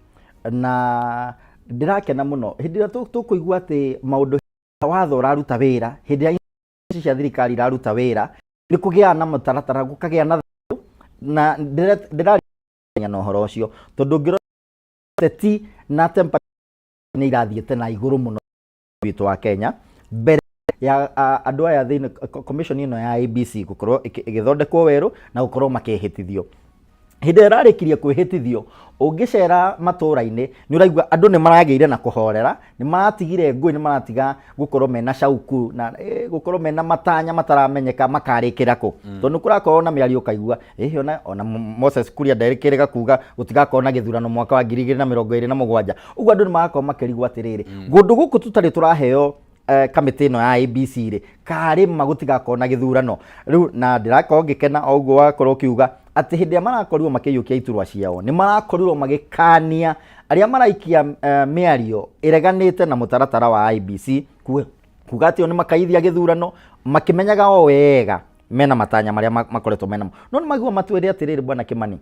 B: na ndĩrakena mũno hĩndĩ ĩrĩa tũkũigua atĩ maũndũ watho ũraruta wĩra hĩndĩ ĩrĩa cia thirikari iraruta wĩra nĩ kũgĩa na mũtaratara gũkagĩa na na ndĩrarĩa na ũhoro ũcio tondũ ngĩrora teti na temperature nĩ irathiĩte na igũrũ mũno witũ wa Kenya mbere ya andũ aya thĩinĩ commission ĩno ya IEBC gũkorwo ĩgĩthondekwo werũ na gũkorwo makĩhĩtithio. Hĩndĩ ĩrarĩkirie kwĩhĩtithio ũngĩcera matũũra-inĩ nĩ ũraigua andũ nĩ maragĩire na kũhorera, nĩ maratigire ngũĩ, nĩ maratiga gũkorwo mena shauku na gũkorwo mena matanya mataramenyeka makarĩkĩra kũ. Tondũ kũrakorwo na mĩario kaigua ona Moses Kuria nderĩkĩrĩga kuga gũtigakorwo na gĩthurano mwaka wa 2027. Ũguo andũ nĩ marakorwo makĩrigwo atĩrĩrĩ gũndũ gũkũ tũtarĩ tũraheo kamĩtĩ ĩno ya IEBC rĩ karĩ gũtigakorwo na gĩthurano rĩu na ndĩrakorwo ngĩkena o ũguo wakorwo ũkiuga atĩ hĩndĩ ĩrĩa marakorirwo makĩiyũkia iturwa ciao nĩ marakorirwo magĩkania arĩa maraikia mĩario ĩreganĩte na mũtaratara wa IEBC kuga atĩ nĩ makaithia gĩthurano makĩmenyaga o wega mena matanya marĩa makoretwo mena no nĩ maigua matwĩre atĩrĩrĩ Bwana Kimani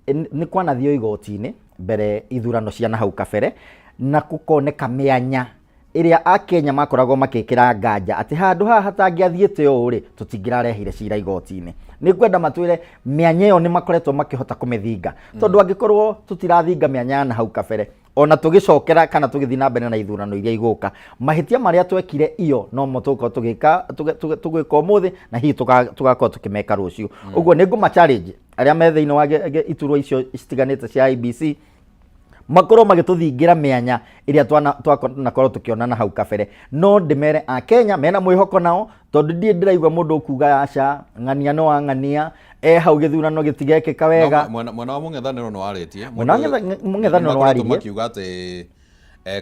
B: nĩ kwanathio igoti-inĩ mbere ithurano cia nahau kabere na gũkoneka mĩanya ĩrĩa Akenya makoragwo makĩkĩra nganja atĩ handũ haha hatangĩathiĩte ũũ rĩ tũtingĩrarehire cira igoti-inĩ. Nĩ kwenda matwĩre mĩanya ĩyo nĩ makoretwo makĩhota kũmĩthinga tondũ angĩkorwo tũtirathinga mĩanya ya nahau kabere ona tũgĩcokera kana tũgĩthiĩ na mbere na ithurano iria igũka mahĩtia marĩa twekire iyo no mo tũgũkorwo tũgĩka ũmũthĩ na hihi tũgakorwo tũkĩmeka rũciũ. Ũguo nĩ ngũma challenge arĩa me thĩinĩ wa iturwa icio citiganĩte cia IEBC makorwo magĩtũthingira mĩanya ĩrĩa twanakorwo tũkĩona na hau kabere no ndĩmere Akenya mena mwĩhoko nao tondũ ndiĩ ndĩraigua mũndũ ũkuga aca ng'ania no ang'ania hau gĩthurano gĩtigekĩka wega.
A: Mwena wa mũng'ethanĩro nĩ warĩtie
B: mũng'ethanĩro nĩ waririe
A: makiuga atĩ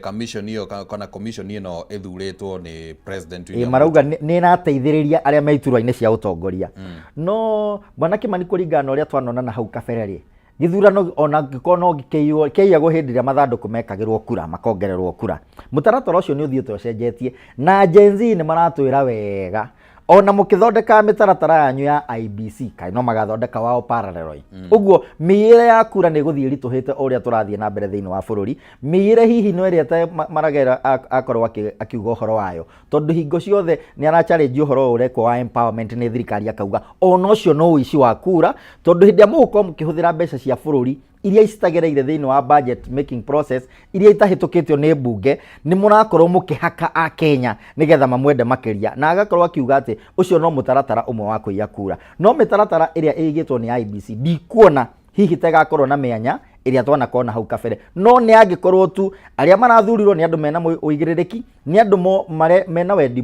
A: commission ĩyo kana commission ĩno ĩthurĩtwo nĩ president William
B: marauga nĩ ĩrateithĩrĩria arĩa me iturwa-inĩ cia ũtongoria no Bwana Kimani kũringana na ũrĩa twanona na hau kabere rĩ gĩthurano ona ngĩkorwo no kĩiyagwo hĩndĩ ĩrĩa mathandũkũ mekagĩrwo kura makongererwo kura. Mũtaratara ũcio nĩ ũthiĩte ũcenjetie na Gen Z nĩ maratwĩra wega ona mũkĩthondeka mĩtaratara yanyu ya IEBC kaĩ no magathondeka wao parallel. Ũguo mĩire ya kura nĩ gũthiĩ ritũhĩte ũrĩa tũrathiĩ na mbere thĩinĩ wa bũrũri mĩire hihi no ĩrĩa maragera akorwo akiuga ũhoro wayo tondũ hingo ciothe nĩ ara-challenge ũhoro ũrekwo wa empowerment nĩ thirikari akauga ona ũcio no ũici wa kura tondũ hĩndĩ ĩrĩa mũgũkorwo mũkĩhũthĩra mbeca cia bũrũri iria icitagereire thiini wa budget making process iria itahitukitio ni mbunge ni murakorwo mukihaka a Kenya nigetha mamwende makiria na agakorwo akiuga ati ucio no mutaratara umwe wa kuiya kura no mitaratara iria igitwo ni IBC ndikuona hihi tegakorwo na mianya iria twanakona hau kabere no ni angikorwo tu aria marathurirwo ni andu mena uigiririki ni andu mena wendi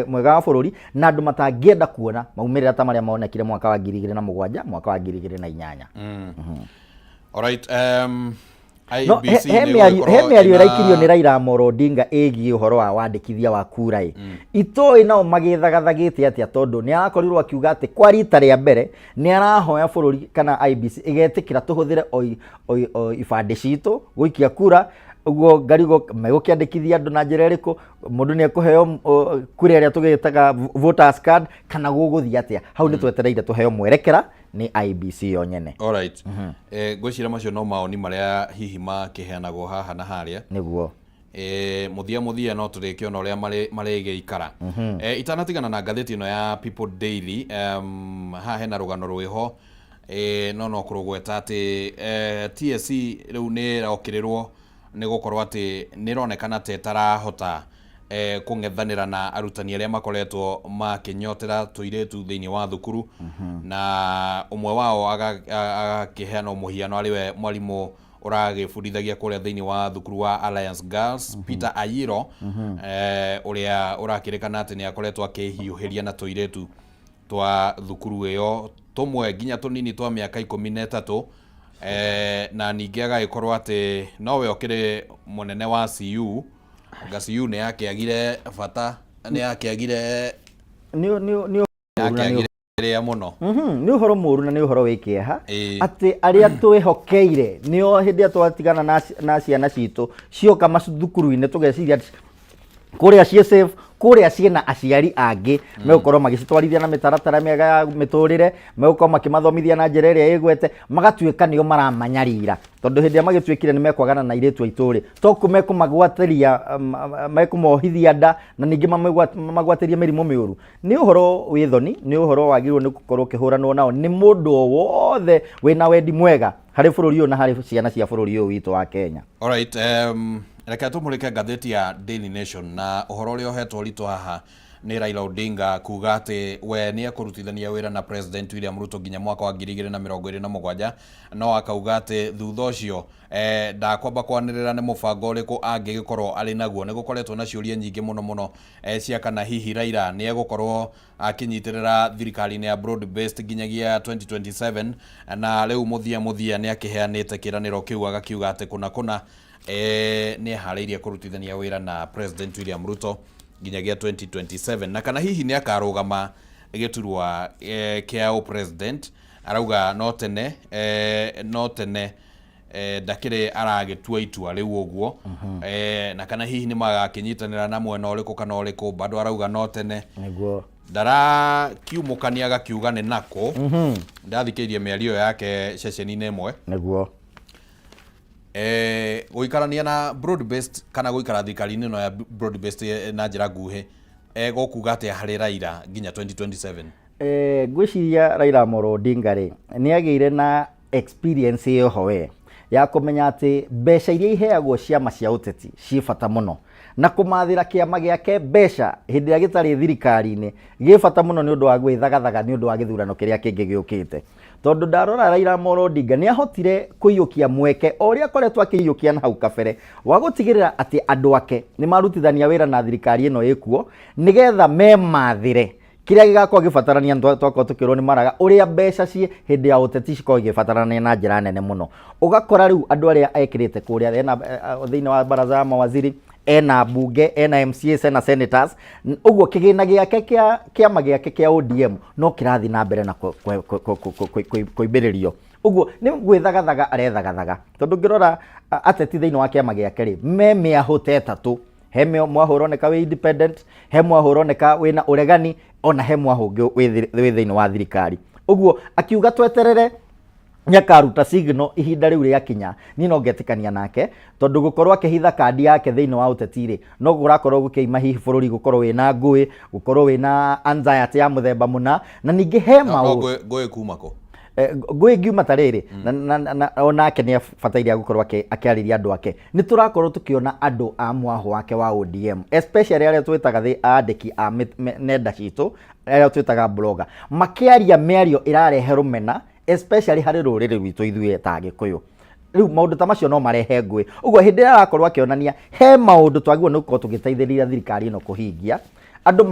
B: mwega wa bururi na andu matangienda kuona maumirira ta maria monekire mwaka wa 2007 mwaka wa 2008.
A: Alright,
B: IBC he miario iraikirio ni Raila Amolo Odinga igi uhoro wa wandikithia wa kura itoi nao magithagathagite atia tondu ni arakorirwo akiuga ati kwa rita ria mbere ni arahoya bururi kana IBC igetikira tuhuthire ibande citu guikia kura uguo ngarigo megukiandikithia andu na njira iriku mundu ni ekuheo kura iria tugitaga voters card kana guguthia atia hau ni twetereire tuheo mwerekera ni IBC yo nyene.
A: Alright. Gwicira macio no maoni maria hihi makiheanagwo haha na haria
B: niguo
A: muthia no turikiona uria marege ikara. Itanatigana na ngatheti ino ya People Daily ha hena rugano rwiho no kurugweta ati TSC riu ni rokirirwo ni gukorwo ati ni ronekana te tarahota kungethanira na arutani aria makoretwo makinyotera tuiretu thiini wa thukuru na umwe wao agakiheana muhiano ariwe mwalimu uragibundithagia kuria thiini wa thukuru wa Alliance Girls Peter Ayiro uria urakirikana ati ni akoretwo akihiuhiria na tuiretu twa thukuru iyo tumwe nginya tunini twa miaka 13 na ningi agaikorwo ati nowe okire munene wa CU CU ni yakiagire bata ni yakiagire ria muno
B: ni uhoro muru na ni uhoro wikieha ati aria twihokeire nio hindi atwatigana na ciana citu cioka mathukuru-ini tugeciria kuria cie safe kuria ciena aciari angi megukorwo magicitwarithia na mitaratara miega ya miturire megukorwo makimathomithia na njira iria igwete magatuika nio maramanyarira tondu hindi magituikire ni mekwagana na iretu aituri toku mekumagwatiria mekumohithia nda na ningi mamagwatiria mirimu miuru ni uhoro withoni ni uhoro wagirwo ni gukorwo kihuranwo nao ni mundu wothe wina wendi mwega hari bururi uyu na hari ciana cia bururi uyu witu wa Kenya.
A: Alright, reka tumulike ngatheti ya Daily Nation na uhoro uria uhetwo rito haha ni Raila Odinga kuga ati we ni akurutithania wira na President William Ruto nginya mwaka wa 2027 no akauga ati thutha ucio ndakwamba kwanirira ni mubango uriku angigikorwo ari naguo ni gukoretwo na ciuria nyingi muno cia kana hihi Raila ni egukorwo akinyitirira thirikari-ini ya broad based nginyagia 2027 na riu muthia ni akiheanite kiraniro kiu agakiuga ati kuna ni hariirie kurutithania wira na President William Ruto nginyagia 2027 na kana hihi ni akarugama giturwa kia president arauga no tene ndakire aragitua itua riu uguo na kana hihi ni magakinyitanira na mwena uriku kana uriku bado arauga no tene
B: niguo
A: ndara kiumukania agakiuga ni nako ndathikeirie miario yake ceceni-ini imwe
B: niguo
A: guikarania na broad based kana guikara thirikari-ini no ya broad based na njira nguhi gukuga ati hari Raila nginya 2027
B: gwiciria Raila Amolo Odinga ri ni agire na experience iyo howe ya kumenya ati mbeca iria iheagwo ciama cia uteti ci bata muno na kumathira kiama giake mbeca hindi ya gitari thirikari-ini gi bata muno ni undu wa gwithagathaga ni undu wa githurano kiria kingi giukite tondu ndarora Raila Amolo Odinga ni ahotire kuiyukia mweke oria koretwo akiiyukia na hau kabere wa gutigirira ati andu ake ni marutithania wira na thirikari ino ikuo nigetha memathire kiria gigakorwo gibatarania twakorwo tukirwo ni maraga uria mbeca ci hindi ya uteti cikorwo gibatarania na njira nene muno ugakora riu andu aria ekirite kuria ena thiini wa baraza ya mawaziri ena bunge ena MCAs ena senators uguo kigina giake kiama giake kia ODM no kirathi na mbere na kuibiririo uguo ni gwithagathaga arethagathaga tondu ngirora ateti thiini wa kiama giake ri me miahute etatu he mwahuroneka wi independent he mwahuroneka wina uregani ona he mwahungi wi thiini wa thirikari uguo akiuga tweterere nyakaruta signal ihinda riu ria kinya ni no ngetikania nake tondu gukorwo akihitha kandi yake thiini wa uteti ri no gurakorwo gukiima hihi bururi gukorwo wina ngui gukorwo wina anxiety ya muthemba muna na ningi he maundu
A: ngui kumako
B: ngui ngiuma tarĩrĩ na onake nĩ abataire gũkorwo akĩarĩria andũ ake. Nĩ tũrakorwo tũkĩona andũ a mwahũ wake wa ODM, especially arĩa twĩtaga andĩki a nenda citũ, arĩa twĩtaga blogger, makĩaria mĩario ĩrarehe rũmena, especially harĩ rũrĩrĩ rwitũ ithuĩ ta Gĩkũyũ. Rĩu maũndũ ta macio no marehe ngũĩ. Ũguo hĩndĩ ĩrĩa arakorwo akĩonania he maũndũ twagĩrĩirwo nĩ gũkorwo tũgĩteithĩrĩria thirikari ĩno kũhingia, andũ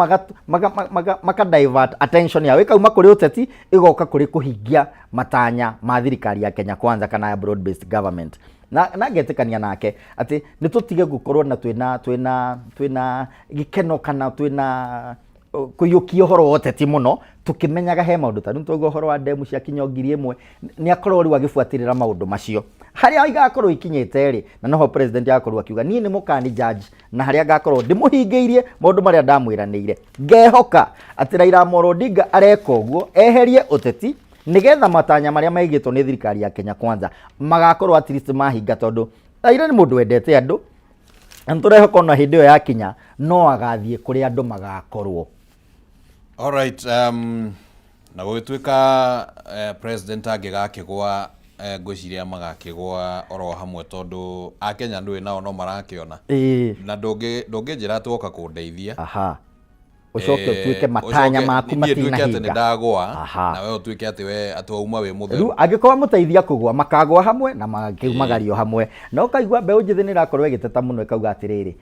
B: maka divert attention yao ĩkauma kũrĩ ũteti ĩgoka kũrĩ kũhingia matanya ma thirikari ya Kenya Kwanza kana ya broad based government. Na ngetĩkania nake atĩ nĩ tũtige gũkorwo na twĩna gĩkeno kana twĩna kũiyũkia ũhoro wa ũteti mũno, tũkĩmenyaga he maũndũ ta rĩu tũguo ũhoro wa ndemu cia kinya 1,000 nĩ akorwo rĩu agĩbuatĩrĩra maũndũ macio harĩa igakorwo ikinyĩte rĩ, na noho president agakorwo akiuga niĩ nĩ mũkani judge na harĩa ngakorwo ndĩmũhingĩirie maũndũ marĩa ndamwĩranĩire. Ngehoka atĩ Raila Amolo Odinga areka ũguo eherie ũteti nĩgetha matanya marĩa maigĩtwo nĩ thirikari ya Kenya Kwanza magakorwo at least mahinga, tondũ Raila nĩ mũndũ wendete andũ na tũrehoka ona hĩndĩ ĩyo yakinya no agathiĩ kũrĩa andũ magakorwo.
A: Alright, na gũgĩtuĩka president angĩgakĩgwa ngwĩciria magakĩgwa oro hamwe, tondũ Akenya ndũĩ nao no marakĩona na ndũngĩnjĩra atĩ woka kũndeithia
B: ucoke utuĩke matanya maku matinahinga
A: atĩ nĩ ndagwa na wewe utuĩke atĩ we atwauma wĩ mũtheru.
B: Rĩu angĩkorwo mũteithia kũgwa makagwa hamwe na makiumagario hamwe, no ũkaigua mbeũ njĩthĩ nĩ ĩrakorwo ĩgĩteta mũno ĩkauga atĩrĩrĩ,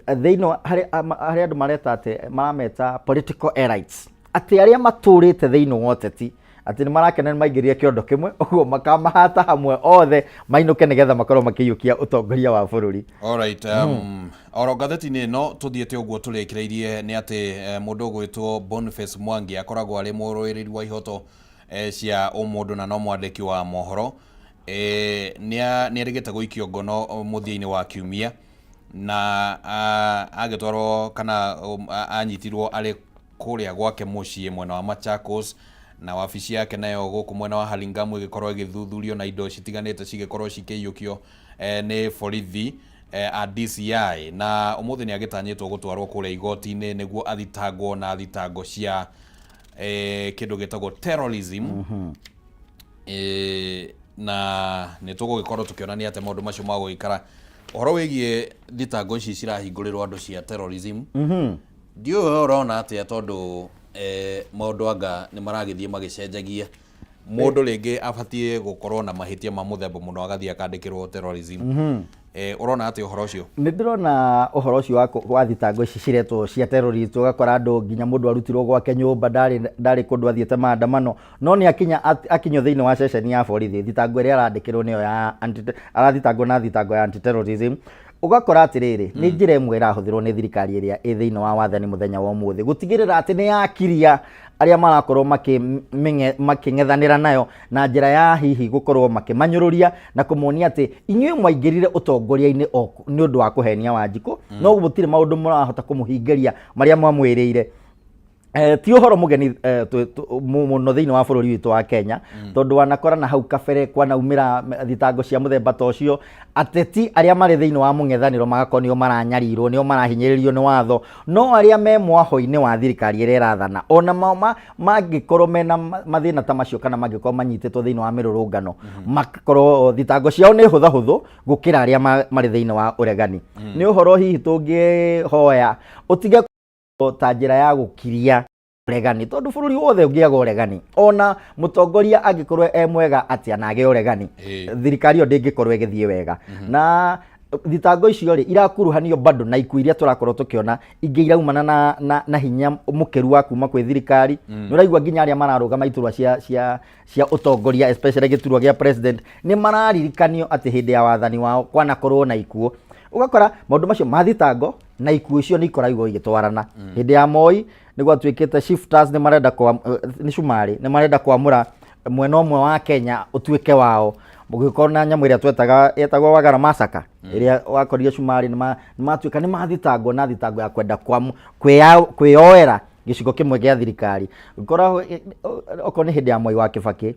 B: thĩinĩ harĩa andũ mareta atĩ marameta political elites, atĩ arĩa matũrĩte thĩinĩ wa ũteti atĩ nĩ marakena nĩ maingĩrire kĩondo kĩmwe, ũguo makamahata hamwe othe mainũke nĩgetha makorwo makĩiyũkia ũtongoria wa bũrũri.
A: Alright, oro ngathĩti-inĩ ĩno tũthiĩte ũguo tũrĩkĩrĩirie nĩ atĩ mũndũ ũgwĩtwo Boniface Mwangi akoragwo arĩ mũrũĩrĩri wa ihoto cia ũmũndũ na no mwandĩki wa mohoro, nĩ erĩgĩte gũikio ngono mũthia-inĩ wa kiumia na agĩtwarwo kana anyitirwo arĩ kũrĩa gwake mũciĩ mwena wa Machakos, na wabici yake nayo gũkũ mwena wa Halingamu ĩgĩkorwo ĩgĩthuthurio na indo citiganĩte cigĩkorwo cikĩiyũkio nĩ borithi a DCI, na ũmũthĩ nĩ agĩtanyĩtwo gũtwarwo kũrĩa igoti-inĩ nĩguo athitangwo na thitango cia kĩndũ gĩtagwo terrorism. Na nĩ tũgũgĩkorwo tũkĩona nĩ atĩ maũndũ macio magũgĩikara. Ũhoro wĩgiĩ thitango ici cirahingũrĩrwo andũ cia terrorism, ndiũĩ ũrona atĩa, tondũ maũndũ anga nĩ maragĩthiĩ magĩcenjagia. Mũndũ rĩngĩ abatiĩ gũkorwo na mahĩtia ma mũthemba mũno agathiĩ akandĩkĩrwo terrorism. Ũrona atĩ ũhoro ũcio? Nĩ
B: ndĩrona ũhoro ũcio wa thitango ici ciretwo cia terrorist, ũgakora andũ nginya mũndũ arutirwo gwake nyũmba ndarĩ kũndũ athiĩte maandamano, no nĩ akinywo thĩinĩ wa ceceni ya borithi, thitango ĩrĩa arandĩkĩrwo nĩyo ya arathitangwo na thitango ya anti-terrorism. Ũgakora atĩrĩrĩ, nĩ njĩra ĩmwe ĩrahũthĩrwo nĩ thirikari ĩrĩa ĩ thĩinĩ wa wathani mũthenya wa ũmũthĩ gũtigĩrĩra atĩ nĩ yakiria arĩa marakorwo makĩng'ethanĩra nayo na njĩra ya hihi gũkorwo makĩmanyũrũria na kũmonia atĩ inyuĩ mwaingĩrire ũtongoria-inĩ nĩ ũndũ wa kũhenia Wanjikũ, no gũtirĩ maũndũ mũrahota kũmũhingĩria marĩa mwamwĩrĩire. Ti ũhoro mũgeni mũno thĩinĩ wa bũrũri witũ wa Kenya, tondũ wanakora na hau kabere kwanaumĩra thitango cia mũthemba ta ũcio, ateti arĩa marĩ thĩinĩ wa mũng'ethanĩro magakorwo nĩo maranyarirwo, nĩo marahinyĩrĩrio nĩ watho, no arĩa me mwaho-inĩ wa thirikari ĩrĩa ĩrathana ona mangĩkorwo mena mathĩna ta macio kana mangĩkorwo manyitĩtwo thĩinĩ wa mĩrũrũngano, makorwo thitango ciao nĩ hũthahũthũ gũkĩra arĩa marĩ thĩinĩ wa ũregani. Nĩ ũhoro hihi tũngĩhoya ũtige ta njĩra ya gũkiria ũregani, tondũ bũrũri wothe ũngĩaga ũregani, ona mũtongoria angĩkorwo e mwega atĩa na age ũregani, thirikari ĩyo ndĩngĩkorwo ĩgĩthiĩ wega. Na thitango icio rĩ irakuruhanio bado na ikuũ iria tũrakorwo tũkĩona ingĩ iraumana na hinya mũkĩru wa kuma kwĩ thirikari. Nĩ ũraigua nginya arĩa mararũgama iturwa cia ũtongoria, especially gĩturwa gĩa president, nĩ mararirikanio atĩ hĩndĩ ya wathani wao kwanakorwo na ikuũ. Ũgakora maũndũ macio ma thitango na ikuũ icio nĩ ikoragwo igĩtwarana. Hĩndĩ ya Moi nĩ gwatuĩkĩte shifters nĩ marenda nĩ cumarĩ nĩ marenda kwamũra mwena ũmwe wa Kenya ũtuĩke wao, gũgĩkorwo na nyamũ ĩrĩa yetagwo Wagara Massacre ĩrĩa wakorire cumarĩ nĩ matuĩka nĩ mathitango na thitango ya kwenda kwĩyoera gĩcigo kĩmwe gĩa thirikari. Gũkorwo okorwo nĩ hĩndĩ ya Moi wa Kibaki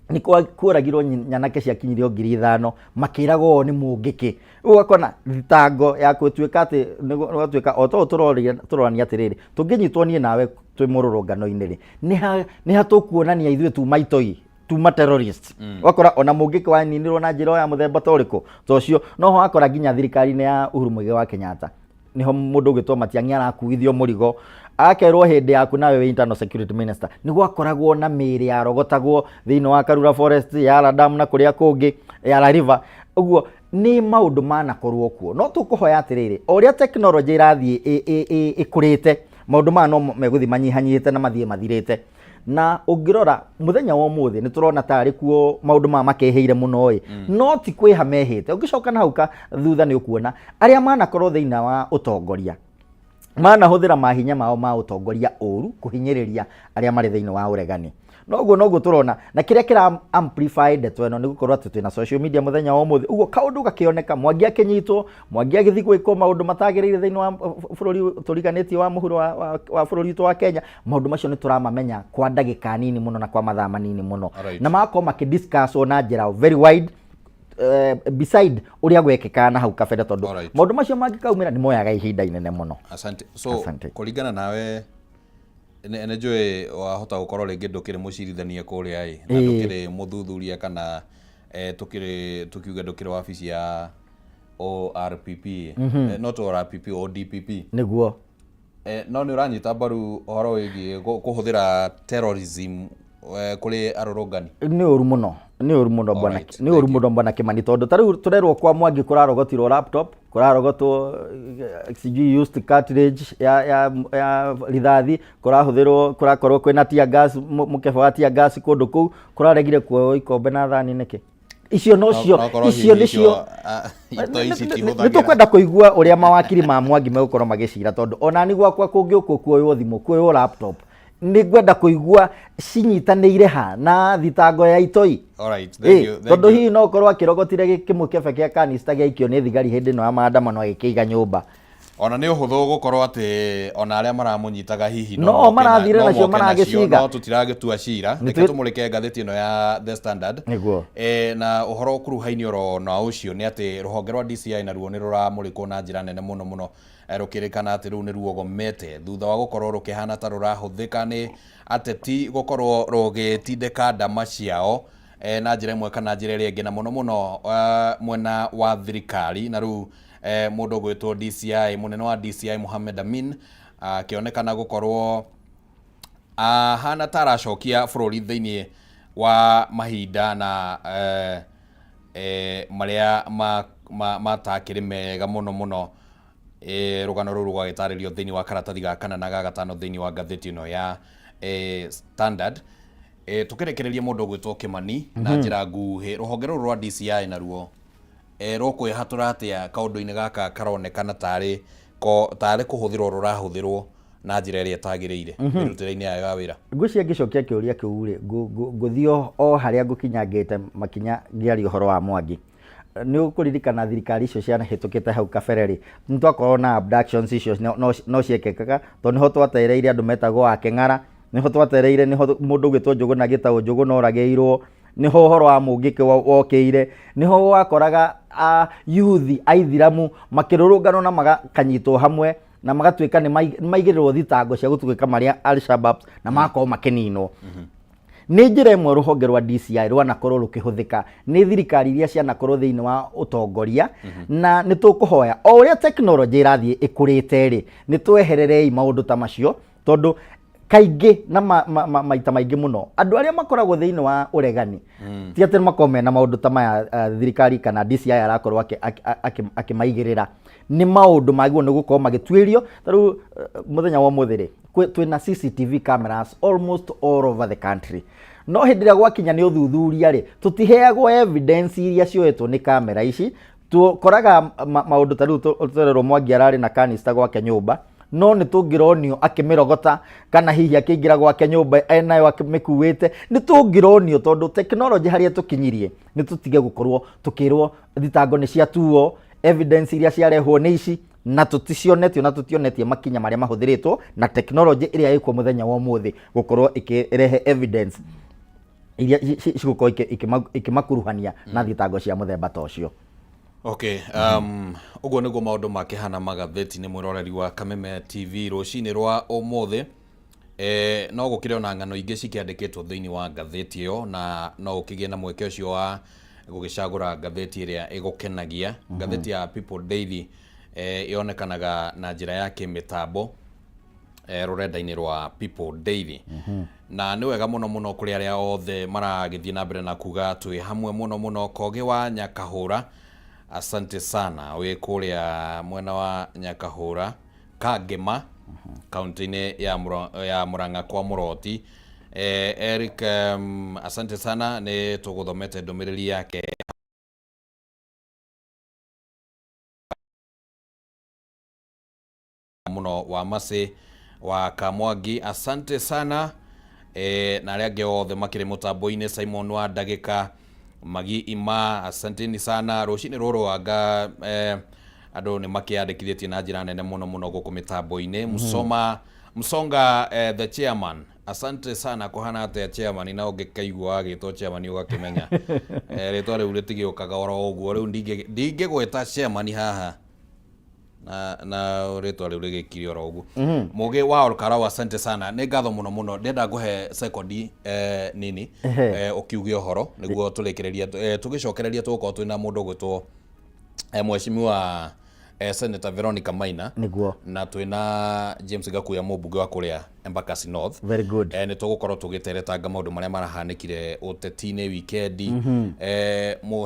B: nĩ kũragirwo nyanake ciakinyirio 5,000 makĩragwo nĩ mũngĩkĩ. Ũgakora thitango ya gũtuĩka atĩ nĩgwatuĩka o to tũrorania atĩrĩrĩ, tũngĩnyitwo niĩ nawe twĩ mũrũrũngano-inĩ rĩ, nĩ ha tũkuonania ithuĩ tuma itoi tuma terrorist wakora ona mungike waninirwo na njira ya muthemba toriko tocio no wakora nginya thirikari-inĩ ya Uhuru Muigai wa Kenyatta niho mundu ugitwo Matiang'i arakuithio murigo akerwo hindi yaku nawe we internal security minister ni gwakoragwo na mĩĩrĩ ya rogotagwo thiini wa Karura Forest ya Ladam na kuria kungi ya River uguo ni maundu manakorwo kuo no tukuhoya atiriri uria technology irathie ikurite maundu ma no meguthi manyihanyite na mathie mathirite na ungirora muthenya wa umuthi ni turona tari kuo maundu ma makeheire muno no ti kwiha mehite ungicoka na hauka thutha ni ukuona aria manakorwo thiina wa utongoria manahuthira mahinya mao ma utongoria uru kuhinyiriria aria mari thiini wa uregani noguo turona na kiria kira amplify ndeto eno ni gukorwo ati twina social media muthenya wa umuthi uguo kaundu gakioneka Mwangi akinyitwo Mwangi agithi gwikwo maundu matagiriire thiini wa bururi turiganĩtie wa muhuro wa bururi witu wa Kenya maundu macio ni turamamenya kwa ndagika nini muno na kwa mathaa manini muno na makoma makidiscuss na njira very wide beside uria gwekekana hau kabere tondu maundu macio mangikaumira ni moyaga ihinda inene muno.
A: Asante. So kuringana nawe enjoy wahota gukorwo ringi ndukiri mucirithania kuria na ndukiri muthuthuria kana tukiuga ndukiri wabici ya ORPP not ORPP o DPP
B: niguo
A: no ni uranyita mbaru uhoro wigi kuhuthira terrorism kuri arorongani
B: ni uru muno bwana ni uru muno bwana Kimani tondu tariu turerwo kwa Mwangi kurarogotirwo laptop kurarogotwo CG used cartridge ya rithathi kurahuthirwo kurakorwo kwina tear gas mukeba wa tear gas kundu kuu kuraregire kuoyo ikombe na thani niki icio nicio nitukwenda kuigua uria mawakiri ma Mwangi megukorwo magicira tondu ona ni gwakwa kungi ukuoyo thimu kuoyo laptop ni gwenda kuigua cinyitanĩire ha na thitango ya itoi.
A: Alright, thank you.
B: Tondu hihi no korwo akirogotire kimukebe kia kanista giaikio ni thigari hindi no ya maandamano agikiiga nyumba
A: ona ni uhuthu gukorwo ati ona aria maramunyitaga hihi
B: no marathire nacio maragiciga
A: no tutiragitua cira reke tumurike ngatheti ino ya The Standard na uhoro kuruhaini oro na ucio ni ati ruhonge rwa DCI na ruo ni ruramurikwo na njira nene muno rukirikana ati ru ni ruogomete thutha wa gukorwo rukihana ta rurahuthika ni ateti gukorwo rugitindika ndama ciao na njira imwe kana njira iria ingi na muno mwena wa thirikari na ru mundu gwitwo DCI munene wa DCI Mohamed Amin akionekana gukorwo hana taracokia bururi thiini wa mahinda na maria matakiri mega muno rugano ruru rwagitaririo thiini wa karatathi ga kana na ga gatano thiini wa ngatheti ino ya Standard tukirekereria mundu gwitwo Kimani na njira nguhi ruhonge ruru rwa DCI na ruo rukwihatura atia kaundu-ini gaka karonekana tari kuhuthirwo rurahuthirwo na njira iria tagiriire mirutire-ini yayo ya wira
B: ngucia ngicokia kiuria kiu ri nguthio o haria ngukinyangite makinya ngiaria uhoro wa Mwangi ni ukuririkana thirikari icio cianahitukite hau kabere ri nitwakorwo na abductions icio no ciekekaga tondu niho twatereire andu metagwo akeng'ara niho twatereire niho mundu gwitwo Njugu na gitagwo Njugu no rageirwo niho uhoro wa mungike wokire niho wakoraga youth aithiramu makirurungano na magakanyitwo hamwe na magatuika ni maigirirwo thitango cia gutuika maria Al-Shabaab na makorwo makininwo ni njira imwe ruhonge rwa DCI rwanakorwo rukihuthika ni thirikari iria cianakorwo thiini wa utongoria na nitukuhoya o uria technology irathie ikurite ri nitwehererei maundu ta macio tondu kaingi na maita maingi muno andu aria makoragwo thiini wa uregani ti ati makome na maundu ta maya thirikari kana DCI arakorwo akimaigirira ni maundu magwo ni gukorwo magitwirio taru muthenya wa muthiri twina CCTV cameras almost all over the country no hindiria gwakinya ni uthuthuria ri tutiheagwo evidence iria cioetwo ni kamera ici tukoraga maundu taru turerwo Mwangi arari na kanista gwake nyumba no ni tungironio akimirogota kana hihi akiingira gwake nyumba enayo akimikuwite ni tungironio tondu technology haria tukinyirie ni tutige gukorwo tukirwo thitango ni cia tuo evidence iria ciarehwo ni ici na tuticionetio na tutionetie makinya maria mahuthiritwo na technology iria iko muthenya wa umuthi gukorwo ikirehe evidence iria cigukorwo ikimakuruhania na thitango cia muthemba ta ucio.
A: Okay, uguo niguo maundu makihana magatheti ni mwiroreri wa Kameme TV rucini rwa umuthi no gukire ona ng'ano ingĩ cikiandĩkĩtwo thĩinĩ wa ngathĩti ĩyo, na no ũkĩgĩe na mweke ũcio wa gũgĩcagũra ngathĩti ĩrĩa ĩgũkenagia. Ngathĩti ya People Daily yonekanaga na njĩra ya kĩmĩtambo rũrenda-inĩ rwa People Daily. Na nĩ wega mũno mũno kũrĩ arĩa othe maragĩthiĩ na mbere na kuga twĩ hamwe mũno mũno. Kogi wa Nyakahũra, asante sana, wĩ kũrĩa mwena wa Nyakahũra Kangema, kaunti-inĩ ya Murang'a kwa Mũroti. Eric, asante sana, nĩ tũgũthomete ndũmĩrĩri yake mũno. Wa Mase wa Kamwangi, asante sana. Na arĩa angĩ othe makĩrĩ mũtambo-inĩ, Simon wa Ndagĩka, Magi Ima, asanteni sana. Rũcinĩ rũrũ anga andũ nĩ makĩandĩkithĩtie na njĩra nene mũno mũno gũkũ mĩtambo-inĩ. Msonga the chairman, asante sana. Kũhana atĩa chairman, na ũngĩkaigua agĩtwo chairman ũgakĩmenya rĩtwa rĩu rĩtigĩũkaga oro ũguo. Rĩu ndingĩgwĩta chairman haha na rĩtwa rĩu rĩgĩkiri oro ũguo. Mũgĩ wa Olkarau, asante sana. Nĩ ngatho mũno mũno. Ndenda ngũhe sekondi nini ũkiuge ũhoro nĩguo tũrĩkĩrĩria tũgĩcokereria tũgũkorwo twĩna mũndũ ũgwĩtwo mheshimiwa Senator Veronica Maina
B: niguo,
A: na twĩna James Gakuya mũmbunge wa kũrĩa Embakasi North.
B: Very good.
A: Nĩ tũgũkorwo tũgĩteretanga maũndũ marĩa marahanĩkire ũteti-inĩ wikendi.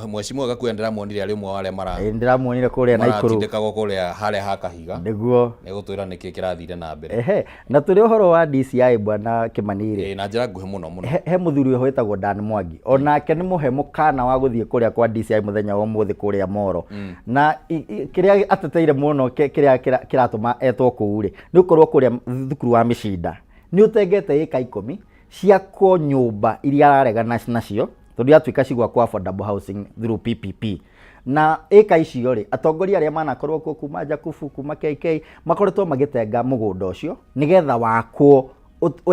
A: Mheshimiwa Gakuya ndĩramuonire arĩ ũmwe wa arĩa
B: ndĩramuonire kũrĩa Naikuru,
A: maratindĩkagwo kũrĩa harĩa ha Kahiga,
B: niguo
A: nĩ gũtwĩra nĩkĩ kĩrathire na mbere.
B: Na tũrĩ ũhoro wa DCI bwana Kĩmanĩrĩ,
A: na njĩra nguhĩ mũno mũno.
B: He mũthuri ũyũ wĩtagwo Dan Mwangi, onake nĩ mũhe mũkana wa gũthiĩ kũrĩa kwa DCI mũthenya wa ũmũthĩ kũrĩa Moro. Na kĩrĩa ateteire mũno kĩrĩa kĩratũma etwo kũu rĩ, nĩ ũkorwo kũrĩa thukuru wa Mĩcinda nĩ ũtengete ĩka 10 cia kwa nyũmba iria araregana nacio, tondũ yatuĩka cigwakwo affordable housing through PPP. Na ĩka icio rĩ, atongoria arĩa manakorwo kuma Jakubu, kuma KK makoretwo magĩtenga mũgũnda ũcio nĩgetha wakwo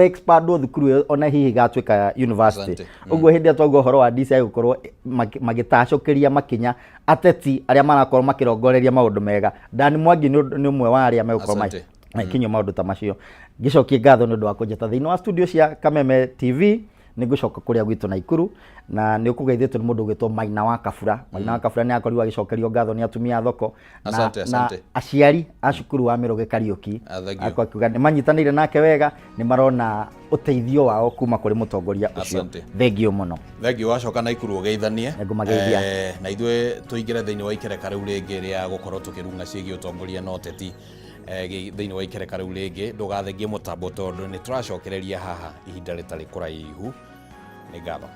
B: expand thukuru ona hihi gatuĩka university. Ũguo hĩndĩ ĩrĩa twaigua ũhoro wa DCI gũkorwo magĩtacũkĩria makinya ateti arĩa marakorwo makĩrongoreria maũndũ mega, Dan Mwangi nĩ ũmwe wa arĩa megũkorwo makinywo maũndũ ta macio. Ngĩcokia ngatho nĩ ũndũ wa kũnjeta thĩinĩ wa studio cia Kameme TV. Nĩ ngũcoka kũrĩa gwitũ Naikuru, na nĩ ũkũgeithĩtwo nĩ mũndũ ũgwĩtwo Maina wa Kabura. Maina wa Kabura nĩ akorirwo agĩcokerio ngatho nĩ atumia a thoko na aciari a cukuru wa Mĩrũgĩ Kariũki. Akiuga nĩ manyitanĩire nake wega, nĩ marona ũteithio wao kuma kũrĩ mũtongoria ũcio. Thengio mũno. Thengio,
A: wacoka Naikuru ũgeithanie.
B: Ngũmageithia.
A: Na ithuĩ tũingĩre thĩinĩ wa ikereka rĩu rĩngĩ rĩa gũkorwo tũkĩrunga ciĩgiĩ ũtongoria na ũteti thĩinĩ wa ikereka rĩu rĩngĩ. Ndũgathengie mũtambo tondũ nĩ tũracokereria haha ihinda rĩtarĩ kũraihu. Nĩ ngatho.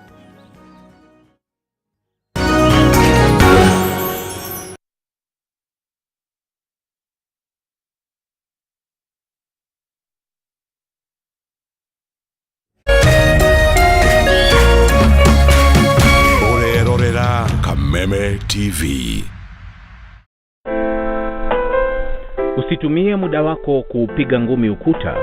C: Ũrerorera Kameme TV.
D: Usitumie muda wako kupiga ngumi ukuta